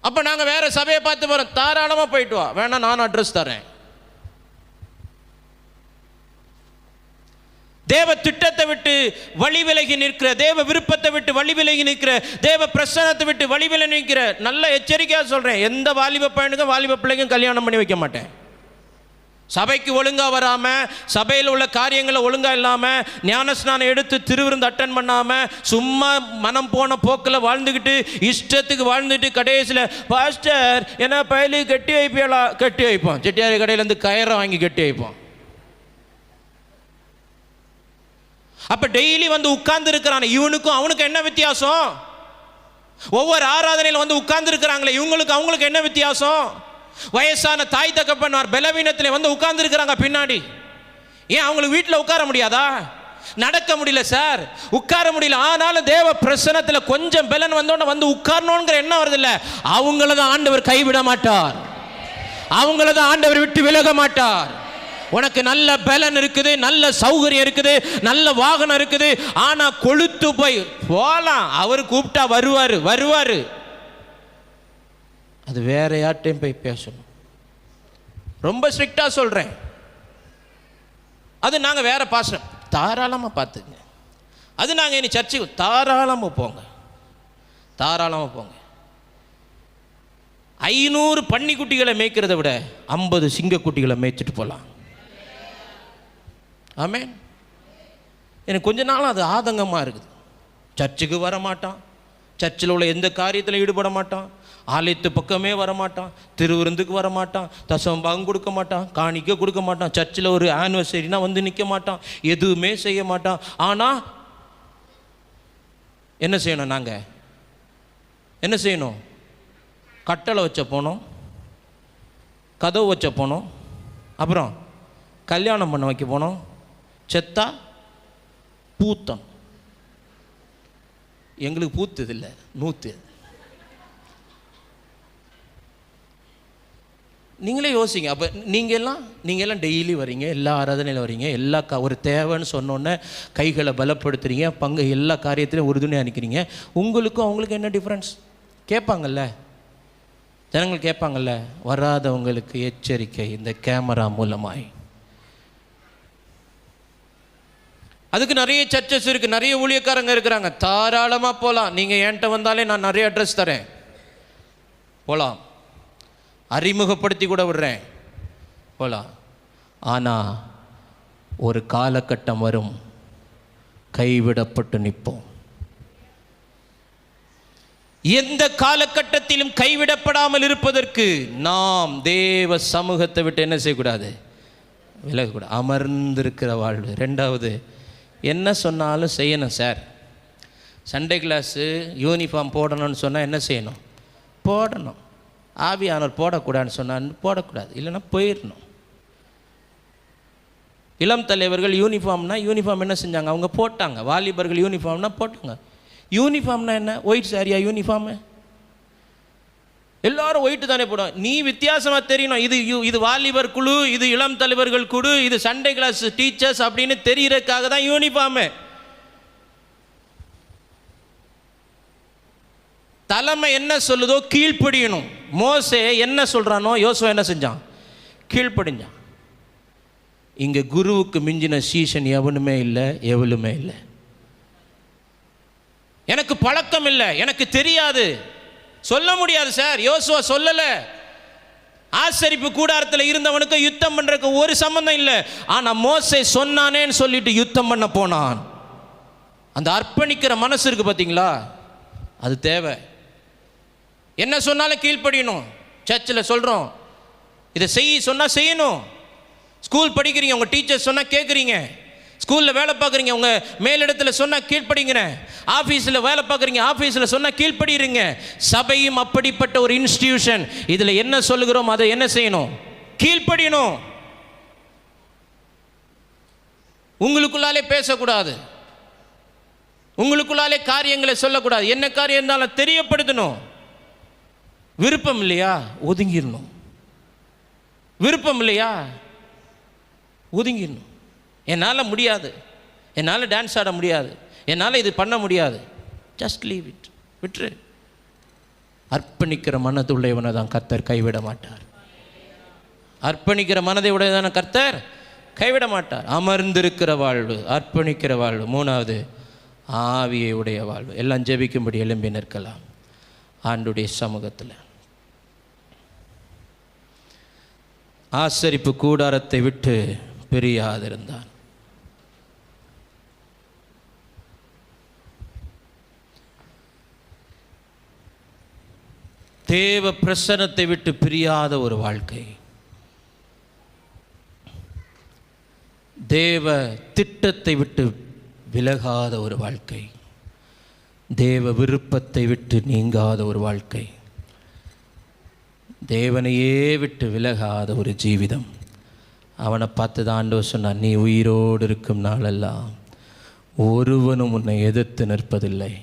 அப்போ நாங்கள் வேற சபையை பார்த்து வரோம், தாராளமாக போயிட்டு வா, வேணா நான் அட்ரஸ் தரேன். தேவ திட்டத்தை விட்டு வழி விலகி நிற்கிற, தேவ விருப்பத்தை விட்டு வழி விலகி நிற்கிற, தேவ பிரசன்னத்தை விட்டு வழி விலகி நிற்கிற, நல்ல எச்சரிக்கையாக சொல்கிறேன், எந்த வாலிப பையனுக்கும் வாலிப பிள்ளைக்கும் கல்யாணம் பண்ணி வைக்க மாட்டேன். சபைக்கு ஒழுங்காக வராமல், சபையில் உள்ள காரியங்களை ஒழுங்காக இல்லாமல், ஞானஸ்நானம் எடுத்து திருவிருந்து அட்டன் பண்ணாமல், சும்மா மனம் போன போக்கில் வாழ்ந்துக்கிட்டு இஷ்டத்துக்கு வாழ்ந்துட்டு கடைசியில் பாஸ்டர் என்ன பயிலி கட்டி வைப்பியலா, கட்டி வைப்போம், செட்டியாரி கடையிலேருந்து கயிறை வாங்கி கட்டி வைப்போம். அப்ப டெய்லி வந்து உட்கார்ந்து இருக்கிறான், இவனுக்கும் அவனுக்கு என்ன வித்தியாசம்? ஒவ்வொரு ஆராதனையில் வந்து உட்கார்ந்து இருக்கிறாங்களே இவங்களுக்கு அவங்களுக்கு என்ன வித்தியாசம்? வயசான தாய் தகப்பனார் பலவீனத்தில் வந்து உட்கார்ந்து இருக்கிறாங்க பின்னாடி. ஏன் அவங்களுக்கு வீட்டில் உட்கார முடியாதா? நடக்க முடியல சார், உட்கார முடியல, ஆனாலும் தேவ பிரசன்னத்தில் கொஞ்சம் பலன் வந்தோன்னு வந்து உட்காரணுங்கிற எண்ணம் வருது இல்லை, அவங்கள தான் ஆண்டவர் கைவிட மாட்டார், அவங்கள தான் ஆண்டவர் விட்டு விலக மாட்டார். உனக்கு நல்ல பலன் இருக்குது, நல்ல சௌகரியம் இருக்குது, நல்ல வாகனம் இருக்குது, ஆனா கொளுத்து போய் போலாம், அவர் கூப்பிட்டா வருவாரு, அது வேற யார்ட்டையும் போய் பேசணும். ரொம்ப ஸ்ட்ரிக்டா சொல்றேன், அது நாங்க வேற பாசம், தாராளமா பார்த்துங்க. அது நாங்கள் இனி சர்ச்சுக்கு தாராளமாக போங்க, தாராளமாக போங்க. 500 பன்னிக்குட்டிகளை மேய்க்கிறத விட 50 சிங்கக்குட்டிகளை மேய்ச்சிட்டு போகலாம். ஆமென். எனக்கு கொஞ்ச நாள் அது ஆதங்கமாக இருக்குது. சர்ச்சுக்கு வர மாட்டான், சர்ச்சில் உள்ள எந்த காரியத்தில் ஈடுபட மாட்டான், ஆலயத்து பக்கமே வரமாட்டான், திருவிருந்துக்கு வரமாட்டான், தசமபாகம் கொடுக்க மாட்டான், காணிக்க கொடுக்க மாட்டான், சர்ச்சில் ஒரு ஆனிவர்சரினா வந்து நிற்க மாட்டான், எதுவுமே செய்ய மாட்டான். ஆனால் என்ன செய்யணும்? நாங்கள் என்ன செய்யணும்? கட்டளை வச்ச போனோம், கதவு வச்ச போனோம், அப்புறம் கல்யாணம் பண்ண வைக்க போனோம், செத்தா பூத்தம். எங்களுக்கு பூத்தது இல்லை, நூற்று. நீங்களே யோசிங்க. அப்போ நீங்கள்லாம் டெய்லி வரீங்க, எல்லா ஆராதனையில் வரீங்க, எல்லா ஒரு தேவைன்னு சொன்னோன்னே கைகளை பலப்படுத்துறீங்க, எல்லா காரியத்திலையும் உறுதுணையாக நிற்கிறீங்க. உங்களுக்கும் அவங்களுக்கும் என்ன டிஃப்ரென்ஸ் கேட்பாங்கல்ல, ஜனங்கள் கேட்பாங்கல்ல. வராதவங்களுக்கு எச்சரிக்கை இந்த கேமரா மூலமாய். அதுக்கு நிறைய சர்ச்சஸ் இருக்குது, நிறைய ஊழியக்காரங்க இருக்கிறாங்க. தாராளமாக போகலாம். நீங்கள் என்கிட்ட வந்தாலே நான் நிறைய அட்ரஸ் தரேன், போகலாம், அறிமுகப்படுத்தி கூட விடுறேன், போகலாம். ஆனால் ஒரு காலகட்டம் வரும், கைவிடப்பட்டு நிற்போம். எந்த காலகட்டத்திலும் கைவிடப்படாமல் இருப்பதற்கு நாம் தேவ சமூகத்தை விட்டு என்ன செய்யக்கூடாது? விலகக்கூடாது. அமர்ந்திருக்கிற வாழ்வு. 2வது, என்ன சொன்னாலும் செய்யணும் சார். சண்டே கிளாஸு யூனிஃபார்ம் போடணும்னு சொன்னால் என்ன செய்யணும்? போடணும். ஆவியானவர் போடக்கூடாதுன்னு சொன்னான்னு போடக்கூடாது, இல்லைன்னா போயிடணும். இளம் தலைவர்கள் யூனிஃபார்ம் என்ன செஞ்சாங்க? அவங்க போட்டாங்க. வாலிபர்கள் யூனிஃபார்ம்னா போட்டாங்க. யூனிஃபார்ம்னா என்ன? ஒயிட் சாரியா யூனிஃபார்மு? எல்லாரும் ஒயிட்டு தானே போடும். நீ வித்தியாசமாக தெரியணும். இது வாலிபர் குழு, இது இளம் தலைவர்கள் குழு, இது சண்டே கிளாஸ் டீச்சர்ஸ் அப்படின்னு தெரியறதுக்காக தான் யூனிஃபார்மு. தலைமை என்ன சொல்லுதோ கீழ்ப்படியணும். மோசே என்ன சொல்கிறானோ யோசுவா என்ன செஞ்சான்? கீழ்ப்படிஞ்சான். இங்கே குருவுக்கு மிஞ்சின சீசன் எவனுமே இல்லை, எவளுமே இல்லை. எனக்கு பழக்கம் இல்லை, எனக்கு தெரியாது, சொல்ல முடியாது சார். யோசுவா சொல்லலை. ஆசரிப்பு கூடாரத்தில் இருந்தவனுக்கு யுத்தம் பண்ணுறதுக்கு ஒரு சம்பந்தம் இல்லை. ஆனால் மோசே சொன்னானேன்னு சொல்லிட்டு யுத்தம் பண்ண போனான். அந்த அர்ப்பணிக்கிற மனசு இருக்கு பார்த்தீங்களா, அது தேவை. என்ன சொன்னாலும் கீழ்ப்படியணும். சர்ச்சில் சொல்கிறோம், இதை சொன்னால் செய்யணும். ஸ்கூல் படிக்கிறீங்க, உங்கள் டீச்சர் சொன்னால் கேட்குறீங்க. ஸ்கூலில் வேலை பார்க்குறீங்க, உங்கள் மேலிடத்தில் சொன்னால் கீழ்ப்படிங்கிற. ஆஃபீஸில் வேலை பார்க்குறீங்க, ஆஃபீஸில் சொன்னால் கீழ்ப்படிறீங்க. சபையும் அப்படிப்பட்ட ஒரு இன்ஸ்டிடியூஷன். இதில் என்ன சொல்லுகிறோம் அதை என்ன செய்யணும்? கீழ்ப்படியணும். உங்களுக்குள்ளாலே பேசக்கூடாது, உங்களுக்குள்ளாலே காரியங்களை சொல்லக்கூடாது. என்ன காரியம் இருந்தாலும் தெரியப்படுத்தணும். விருப்பம் இல்லையா? ஒதுங்கிடணும். விருப்பம் இல்லையா? ஒதுங்கிடணும். என்னால் முடியாது, என்னால் டான்ஸ் ஆட முடியாது, என்னால் இது பண்ண முடியாது, ஜஸ்ட் லீவ் இட், விட்டுரு. அர்ப்பணிக்கிற மனதுள்ளவனை தான் கர்த்தர் கைவிட மாட்டார். அர்ப்பணிக்கிற மனதை உடையதான கர்த்தர் கைவிட மாட்டார். அமர்ந்திருக்கிற வாழ்வு, அர்ப்பணிக்கிற வாழ்வு. 3வது, ஆவியை உடைய வாழ்வு. எல்லாம் ஜெபிக்கும்படி எழும்பி நிற்கலாம் ஆண்டுடைய சமூகத்தில். ஆசரிப்பு கூடாரத்தை விட்டு பிரியாதிருந்தான். தேவ பிரசன்னத்தை விட்டு பிரியாத ஒரு வாழ்க்கை, தேவ திட்டத்தை விட்டு விலகாத ஒரு வாழ்க்கை, தேவ விருப்பத்தை விட்டு நீங்காத ஒரு வாழ்க்கை, தேவனையே விட்டு விலகாத ஒரு ஜீவிதம். அவனை பார்த்து தான் ஆண்டவர் சொன்னான், நீ உயிரோடு இருக்கும் நாளெல்லாம் ஒருவனும் உன்னை எதிர்த்து நிற்பதில்லை.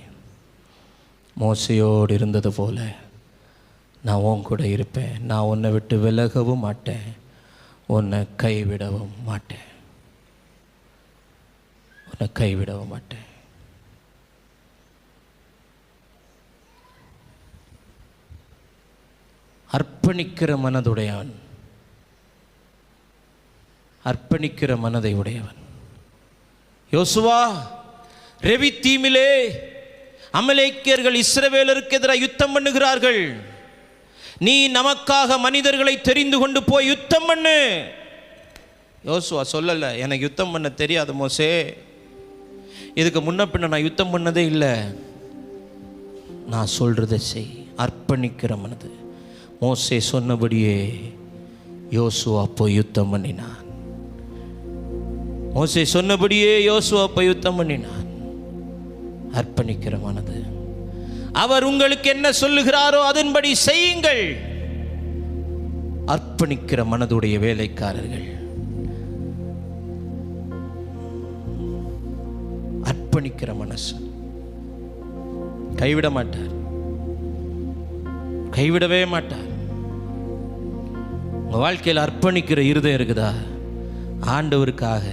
மோசையோடு இருந்தது போல நான் உன் கூட இருப்பேன். நான் உன்னை விட்டு விலகவும் மாட்டேன், உன்னை கைவிடவும் மாட்டேன், உன்னை கைவிடவும் மாட்டேன். அர்ப்பணிக்கிற மனதுடையவன், அர்ப்பணிக்கிற மனதை உடையவன். யோசுவா ரெவித்தீமிலே அமலேக்கியர்கள் இஸ்ரவேலருக்கு எதிராக யுத்தம் பண்ணுகிறார்கள். நீ நமக்காக மனிதர்களை தெரிந்து கொண்டு போய் யுத்தம் பண்ணு. யோசுவா சொல்லலை, எனக்கு யுத்தம் பண்ண தெரியாது மோசே, இதுக்கு முன்ன பின்ன நான் யுத்தம் பண்ணதே இல்லை, நான் சொல்றதை செய். அர்ப்பணிக்கிற மனது. மோசே சொன்னபடியே யோசுவா போய் யுத்தம் பண்ணினான். மோசே சொன்னபடியே யோசுவா போய் யுத்தம் பண்ணினான். அர்ப்பணிக்கிற மனது. அவர் உங்களுக்கு என்ன சொல்லுகிறாரோ அதன்படி செய்யுங்கள். அர்ப்பணிக்கிற மனதுடைய வேலைக்காரர்கள். அர்ப்பணிக்கிற மனசு. கைவிட மாட்டார், கைவிடவே மாட்டார். உங்க வாழ்க்கையில் அர்ப்பணிக்கிற இருதயம் இருக்குதா? ஆண்டவருக்காக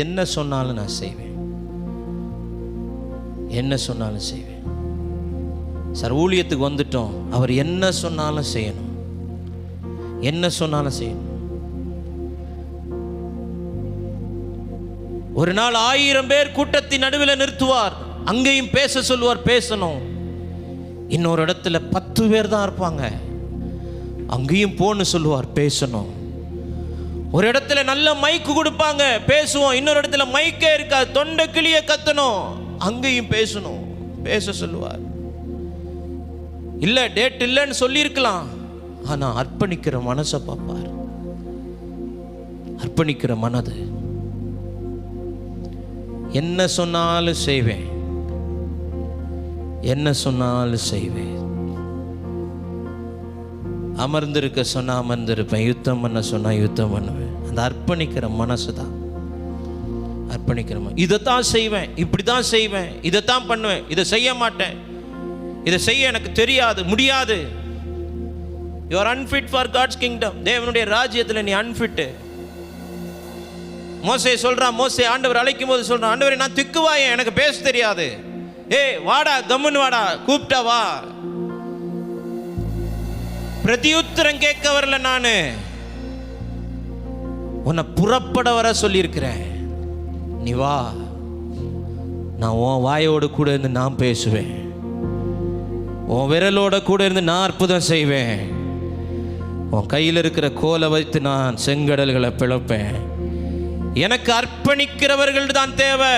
என்ன சொன்னாலும் நான் செய்வேன், என்ன சொன்னாலும் செய்வேன். சார் ஊழியத்துக்கு வந்துட்டோம், அவர் என்ன சொன்னாலும் செய்யணும், என்ன சொன்னாலும் செய்யணும். ஒரு நாள் 1000 பேர் கூட்டத்தின் நடுவில் நிறுத்துவார், அங்கேயும் பேச சொல்லுவார், பேசணும். இன்னொரு இடத்துல 10 பேர் தான் இருப்பாங்க, அங்கேயும் போன்னு சொல்லுவார், பேசணும். ஒரு இடத்துல நல்ல மைக்கு கொடுப்பாங்க, பேசுவோம். இன்னொரு இடத்துல மைக்கே இருக்காது, தொண்டை கிளிய கத்தணும், அங்கேயும் பேசணும், பேச சொல்லுவார். இல்ல டேட் இல்லைன்னு சொல்லியிருக்கலாம், ஆனா அர்ப்பணிக்கிற மனசை பார்ப்பார். அர்ப்பணிக்கிற மனது. என்ன சொன்னாலும் செய்வேன், என்ன சொன்னாலும் செய்வேன். அமர்ந்திருக்க சொன்னா அமர்ந்திருப்பேன், யுத்தம் பண்ண சொன்னா யுத்தம் பண்ணுவேன். அந்த அர்ப்பணிக்கிற மனசு தான். அர்ப்பணிக்கிற இதைத்தான் செய்வேன், இப்படிதான் செய்வேன், இதைத்தான் பண்ணுவேன், இதை செய்ய மாட்டேன், இதை செய்ய எனக்கு தெரியாது, முடியாது. You are unfit for God's kingdom. தேவனுடைய ராஜ்யத்தில் நீ அன்ஃபிட். மோசே சொல்றான், மோசே ஆண்டவர் அழைக்கும் போது சொல்றான், ஆண்டவரே நான் திக்குவாயேன், எனக்கு பேச தெரியாது. ஏய் வாடா, கம்முன்னு வாடா, கூப்பிட்டா வா. பிரதியுத்தரம் கேட்க வரல, நானு உன்னை புறப்பட வர சொல்லியிருக்கிறேன், நீ வா. நான் உன் வாயோடு கூட இருந்து நான் பேசுவேன், உன் விரலோட கூட இருந்து நான் அற்புதம் செய்வேன், உன் கையில் இருக்கிற கோலை வைத்து நான் செங்கடல்களை பிளப்பேன். எனக்கு அர்ப்பணிக்கிறவர்கள் தான் தேவை,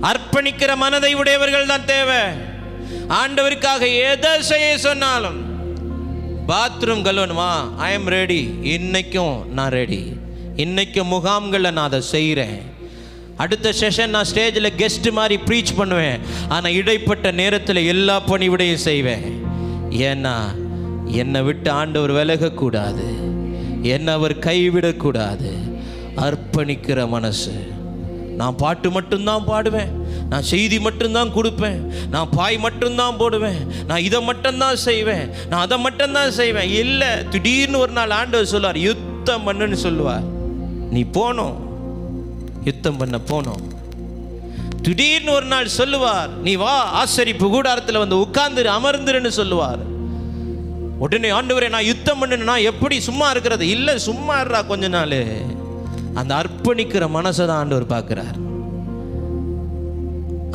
அர்ப்பணிக்கிற மனதை உடையவர்கள் தான் தேவை. ஆண்டவருக்காக எதை செய்ய சொன்னாலும், பாத்ரூம் கழுவணுமா, ஐ எம் ரெடி, இன்னைக்கும் நான் ரெடி. இன்னைக்கும் முகாம்களில் நான் அதை செய்கிறேன். அடுத்த செஷன் நான் ஸ்டேஜில் கெஸ்ட் மாதிரி ப்ரீச் பண்ணுவேன். ஆனால் இடைப்பட்ட நேரத்தில் எல்லா பணிவிடையும் செய்வேன். ஏன்னா என்னை விட்டு ஆண்டவர் விலகக்கூடாது, என்னை அவர் கைவிடக்கூடாது. அர்ப்பணிக்கிற மனசு. நான் பாட்டு மட்டும்தான் பாடுவேன், நான் செய்தி மட்டும்தான் கொடுப்பேன், நான் பாய் மட்டும்தான் போடுவேன், நான் இதை மட்டும்தான் செய்வேன், நான் அதை மட்டும்தான் செய்வேன். இல்லை, திடீர்னு ஒரு நாள் ஆண்டவர் சொல்லுவார், யுத்தம் பண்ணுன்னு சொல்லுவார். நீ போனோம், யுத்தம் பண்ண போனோம். திடீர்னு ஒரு நாள் சொல்லுவார், நீ வா ஆசரிப்பு கூடாரத்தில் வந்து உட்கார்ந்து அமர்ந்துருன்னு சொல்லுவார். உடனே ஆண்டவரே நான் யுத்தம் பண்ணுனா எப்படி சும்மா இருக்கிறது? இல்லை, சும்மா இருறா கொஞ்ச நாள். அந்த அர்ப்பணிக்கிற மனசை தான் ஆண்டவர் பார்க்கிறார்.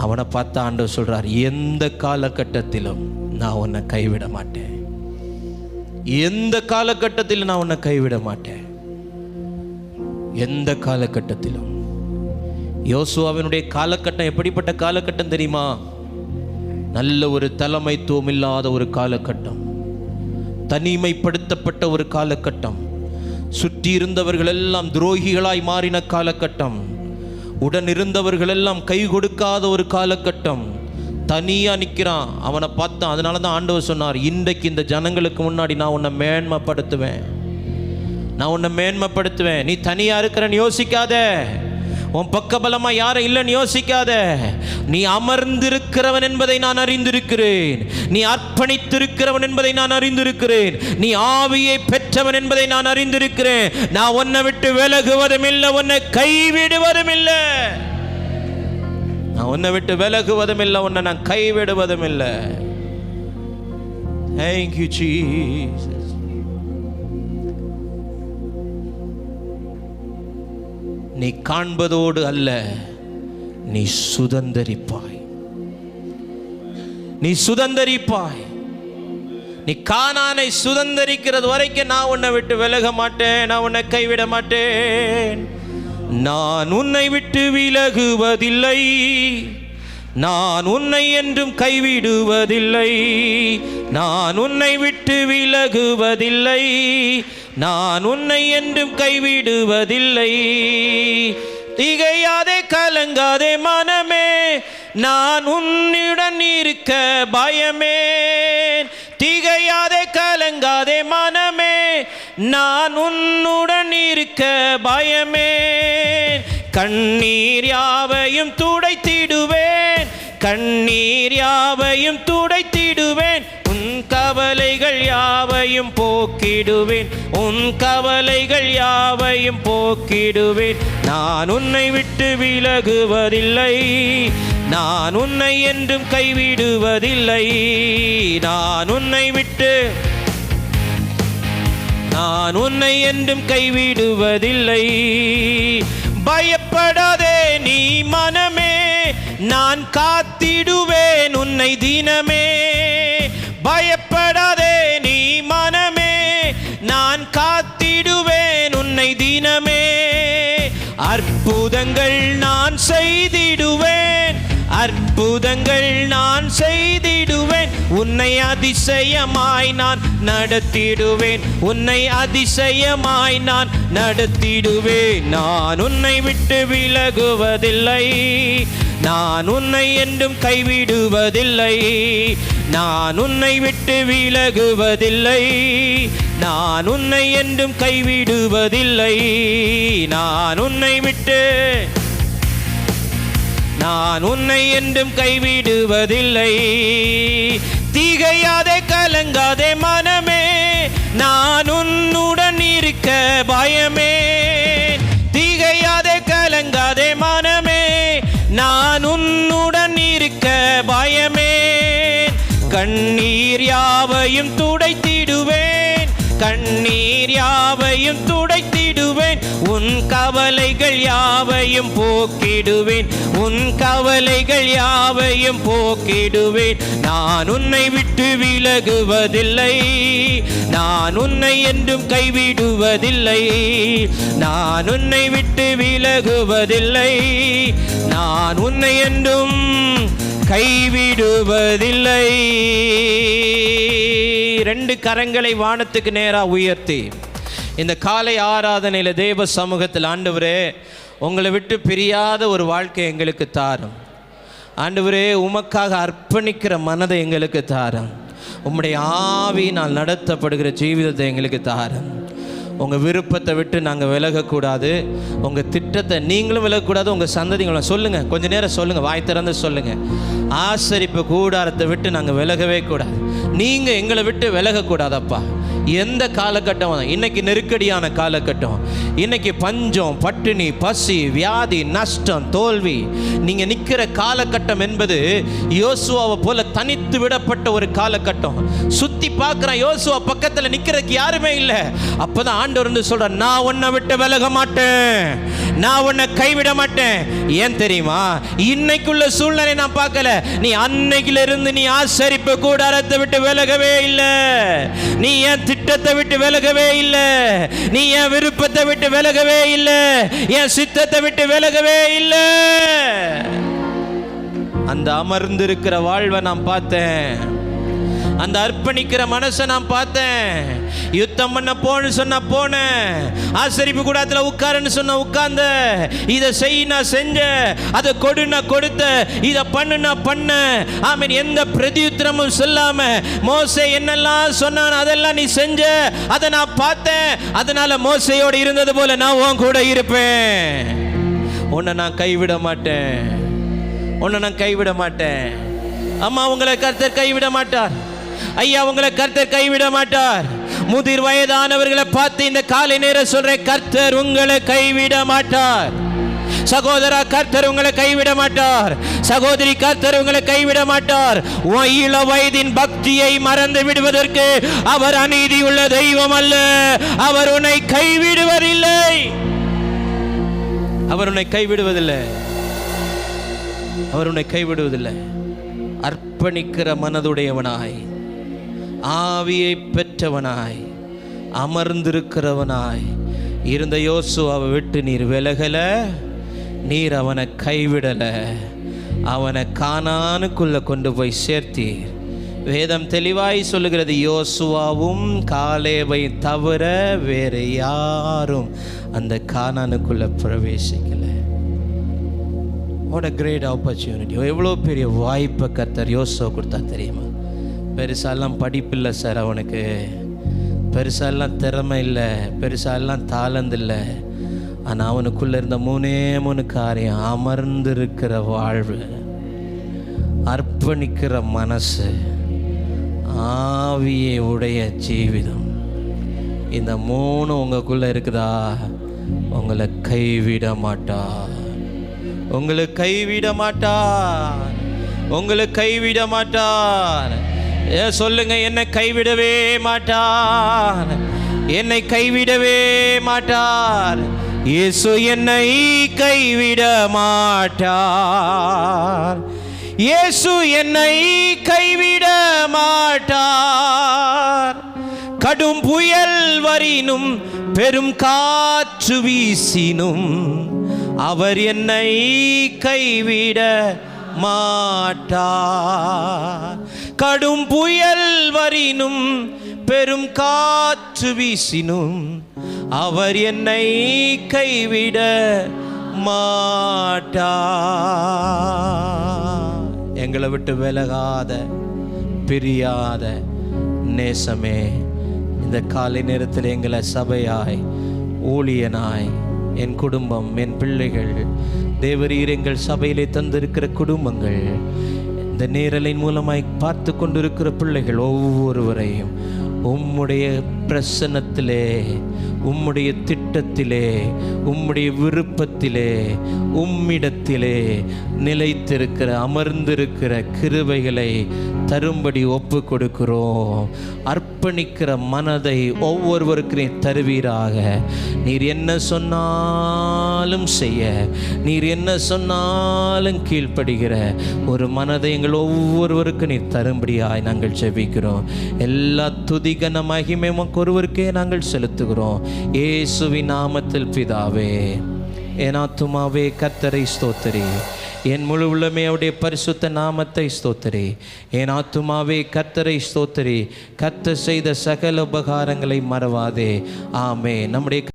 அவனை பார்த்து ஆண்டவர் சொல்றார், எந்த காலகட்டத்திலும் நான் உன்னை கைவிட மாட்டேன், எந்த காலகட்டத்திலும் நான் உன்னை கைவிட மாட்டேன், எந்த காலகட்டத்திலும். யோசுவாவினுடைய காலகட்டம் எப்படிப்பட்ட காலகட்டம் தெரியுமா? நல்ல ஒரு தலைமைத்துவம் இல்லாத ஒரு காலகட்டம், தனிமைப்படுத்தப்பட்ட ஒரு காலகட்டம், சுற்றி இருந்தவர்கள் எல்லாம் துரோகிகளாய் மாறின காலகட்டம், உடன் இருந்தவர்கள் எல்லாம் கை கொடுக்காத ஒரு காலகட்டம். தனியா நிற்கிறான், அவனை பார்த்தான். அதனால தான் ஆண்டவர் சொன்னார், இன்றைக்கு இந்த ஜனங்களுக்கு முன்னாடி நான் உன்னை மேன்மைப்படுத்துவேன், நான் உன்னை மேன்மைப்படுத்துவேன். நீ தனியா இருக்கிறன்னு யோசிக்காத, உன் பக்கபலமா யாரும் இல்லைன்னு யோசிக்காத. நீ அமர்ந்திருக்கிறவன் என்பதை நான் அறிந்திருக்கிறேன், நீ அர்ப்பணித்திருக்கிறவன் என்பதை நான் அறிந்திருக்கிறேன், நீ ஆவியை பெற்றவன் என்பதை நான் அறிந்திருக்கிறேன். நான் உன்னை விட்டு விலகுவதும் இல்லை, உன்னை கைவிடுவதும் இல்லை. நான் உன்னை விட்டு விலகுவதும் இல்லை, உன்னை நான் கைவிடுவதும் இல்லை. Thank you Jesus. நீ காண்பதோடு அல்ல, நீ சுதந்தரிப்பாய். நீ சுதந்தரிப்பாய். நீ கானானை சுதந்தரிக்கிறது வரைக்கும் நான் உன்னை விட்டு விலக மாட்டேன், நான் உன்னை கைவிட மாட்டேன். நான் உன்னை விட்டு விலகுவதில்லை, நான் உன்னை என்றும் கைவிடுவதில்லை. நான் உன்னை விட்டு விலகுவதில்லை, நான் உன்னை என்றும் கைவிடுவதில்லை. திகையாதே கலங்காதே மனமே, நான் உன்னுடன் இருக்க பயமே. திகையாதே கலங்காதே மனமே, நான் உன்னுடன் இருக்க பயமே. கண்ணீர் யாவையும் துடைத்திடுவேன், கண்ணீர் யாவையும் துடைத்திடுவேன். உன் கவலைகள் யாவையும் போக்கிடுவேன், உன் கவலைகள் யாவையும் போக்கிடுவேன். நான் உன்னை விட்டு விலகுவதில்லை, நான் உன்னை என்றும் கைவிடுவதில்லை. நான் உன்னை விட்டு, நான் உன்னை என்றும் கைவிடுவதில்லை. பயப்படாதே நீ மனமே, நான் காத்திடுவேன் உன்னை தினமே. பயப்படாதே நீ மனமே, நான் காத்திடுவேன் உன்னை தினமே. அற்புதங்கள் நான் செய்திடுவேன், அற்புதங்கள் நான் செய்திடுவேன். உன்னை அதிசயமாய் நான் நடத்திடுவேன், உன்னை அதிசயமாய் நான் நடத்திடுவேன். நான் உன்னை விட்டு விலகுவதில்லை, நான் உன்னை என்றும் கைவிடுவதில்லை. நான் உன்னை விட்டு விலகுவதில்லை, நான் உன்னை என்றும் கைவிடுவதில்லை. நான் உன்னை விட்டு, நான் உன்னை என்றும் கைவிடுவதில்லை. திகையாதே கலங்காதே மனமே, நான் உன்னுடன் இருக்க பயமே. திகையாதே கலங்காதே மனமே, நான் உன்னுடன் இருக்க பயமே. கண்ணீர் யாவையும் துடைத்திடுவேன், கண்ணீர் யாவையும் துடைத்திடுவேன். உன் கவலைகள் யாவையும் போக்கிடுவேன், உன் கவலைகள் யாவையும் போக்கிடுவேன். நான் உன்னை விட்டு விலகுவதில்லை, நான் உன்னை என்றும் கைவிடுவதில்லை. நான் உன்னை விட்டு விலகுவதில்லை, நான் உன்னை என்றும் கைவிடுவதில்லை. ரெண்டு கரங்களை வானத்துக்கு நேராக உயர்த்தி இந்த காலை ஆராதனையில் தேவ சமூகத்தில், ஆண்டவரே உங்களை விட்டு பிரியாத ஒரு வாழ்க்கை எங்களுக்கு தாரும். ஆண்டவரே உமக்காக அர்ப்பணிக்கிற மனதை எங்களுக்கு தாரும். உம்முடைய ஆவியினால் நடத்தப்படுகிற ஜீவிதத்தை எங்களுக்கு தாரும். உங்கள் விருப்பத்தை விட்டு நாங்கள் விலகக்கூடாது, உங்கள் திட்டத்தை நீங்களும் விலகக்கூடாது, உங்கள் சந்ததிகளும். சொல்லுங்கள், கொஞ்சம் நேரம் சொல்லுங்கள், வாய் திறந்து சொல்லுங்கள். ஆசரிப்பு கூடாரத்தை விட்டு நாங்கள் விலகவே கூடாது, நீங்கள் எங்களை விட்டு விலகக்கூடாதப்பா. எந்த காலகட்டம், இன்னைக்கு நெருக்கடியான காலகட்டம், இன்னைக்கு பஞ்சம், பட்டினி, பசி, வியாதி, நஷ்டம், தோல்வி, நீங்கள் நிற்கிற காலகட்டம் என்பது யோசுவாவை போல தனித்து விடப்பட்ட ஒரு காலகட்டம். சுற்றி பார்க்குறான், யோசுவா பக்கத்தில் நிற்கிறதுக்கு யாருமே இல்லை. அப்போதான் ஆண்டவர் வந்து சொல்ற, நான் உன்னை விட்டு விலக மாட்டேன், நான் உன்னை கைவிட மாட்டேன். ஏன் தெரியுமா? இன்னைக்குள்ள சூழ்நிலை நான் பார்க்கல. நீ அன்னைக்குல இருந்து நீ ஆசரிப்பு கூடாரத்தை விட்டு விலகவே இல்லை, நீ என் திட்டத்தை விட்டு விலகவே இல்லை, நீ என் விருப்பத்தை விட்டு விலகவே இல்லை, என் சித்தத்தை விட்டு விலகவே இல்லை. அந்த அமர்ந்திருக்கிற வாழ்வை நான் பார்த்தேன், அந்த அர்ப்பணிக்கிற மனசை நான் பார்த்தேன். யுத்தம் பண்ண போன்னு சொன்ன போனேன், ஆசரிப்பு கூடத்தில் உட்காருன்னு சொன்ன உட்கார்ந்த, இதை செய் நான் செஞ்ச, அதை கொடு நான் கொடுத்த, இதை பண்ணு நான் பண்ண. ஆமீன். எந்த பிரதியுத்தரமும் சொல்லாம மோசே என்னெல்லாம் சொன்னான் அதெல்லாம் நீ செஞ்ச, அதை நான் பார்த்தேன். அதனால மோசையோடு இருந்தது போல நான் உன் கூட இருப்பேன். உன்னை நான் கைவிட மாட்டேன், உன்னை நான் கைவிட மாட்டேன். அம்மா, உங்களை கர்த்தர் கைவிட மாட்டார். ஐயா, உங்களை கர்த்தர் கைவிட மாட்டார். முதிர் வயதானவர்களை பார்த்து இந்த காலை நேரம் சொல்றேன், கர்த்தர் உங்களை கைவிட மாட்டார். சகோதரா, கர்த்தர் உங்களை கைவிட மாட்டார். சகோதரி, கர்த்தர் உங்களை கைவிட மாட்டார். இள வயதின் பக்தியை மறந்து விடுவதற்கு அவர் அநீதி உள்ள தெய்வம் அல்ல. அவர் உன்னை கைவிடுவதில்லை, அவர் உன்னை கைவிடுவதில்லை. அவர் உன்னை கைவிடுவதில்லை. அர்ப்பணிக்கிற மனதுடையவனாய், ஆவியை பெற்றவனாய், அமர்ந்திருக்கிறவனாய் இருந்த யோசுவாவை விட்டு நீர் விலகல. நீர் அவனை கைவிடல. அவனை கானானுக்குள்ள கொண்டு போய் சேர்த்தீர். வேதம் தெளிவாய் சொல்லுகிறது, யோசுவாவும் காலேபை தவிர வேறு யாரும் அந்த கானானுக்குள்ள பிரவேசிக்கல. What a great opportunity. எவ்வளோ பெரிய வாய்ப்பை கர்த்தர் யோசுவா கொடுத்தா தெரியுமா? பெருசாலாம் படிப்பில்லை சார், அவனுக்கு பெருசாலாம் திறமை இல்லை, பெருசாலாம் தாளந்து இல்லை. ஆனால் அவனுக்குள்ளே இருந்த 3 காரியம்: அமர்ந்திருக்கிற வாழ்வு, அர்ப்பணிக்கிற மனசு, ஆவியை உடைய ஜீவிதம். இந்த 3 உங்களுக்குள்ளே இருக்குதா, உங்களை கைவிட மாட்டார். உங்களை கைவிட மாட்டார். உங்களை கைவிட மாட்டார். சொல்லுங்க, என்னை கைவிடவே மாட்டார். என்னை கைவிடவே மாட்டார். இயேசு என்னை கைவிட மாட்டார். இயேசு என்னை கைவிட மாட்டார். கடும் புயல் வரினும் பெரும் காற்று வீசினும் அவர் என்னை கைவிட மாட்டார். கடும் புயல் வரினும் பெரும் காற்று வீசினும் அவர் என்னை கைவிட மாட்டார். எங்களை விட்டு விலகாத பிரியாத நேசமே, இந்த காலை நேரத்தில் எங்களை சபையாய், ஊழியனாய், என் குடும்பம், என் பிள்ளைகள், தேவரீர் எங்கள் சபையிலே தந்திருக்கிற குடும்பங்கள், இந்த நேரலின் மூலமாய் பார்த்து கொண்டிருக்கிற பிள்ளைகள் ஒவ்வொருவரையும் உம்முடைய பிரசன்னத்திலே, உம்முடைய திட்டத்திலே, உம்முடைய விருப்பத்திலே, உம்மிடத்திலே நிலைத்திருக்கிற, அமர்ந்திருக்கிற கிருபைகளை தரும்படி ஒப்பு கொடுக்கிறோம். அர்ப்பணிக்கிற மனதை ஒவ்வொருவருக்கு நீர் தருவீராக. நீர் என்ன சொன்னாலும் செய்ய, நீர் என்ன சொன்னாலும் கீழ்ப்படுகிற ஒரு மனதை எங்கள் ஒவ்வொருவருக்கு நீர் தரும்படியாய் நாங்கள் ஜெபிக்கிறோம். எல்லா துதிகன மகிமை உமக்கு ஒருவருக்கே நாங்கள் செலுத்துகிறோம். இயேசுவின் நாமத்தில் பிதாவே. என் ஆத்துமாவே கர்த்தரை ஸ்தோத்திரி, என் முழு உள்ளமே அவருடைய பரிசுத்த நாமத்தை ஸ்தோத்திரி. என் ஆத்துமாவே கர்த்தரை ஸ்தோத்திரி, கர்த்தர் செய்த சகல உபகாரங்களை மறவாதே. ஆமென். நம்முடைய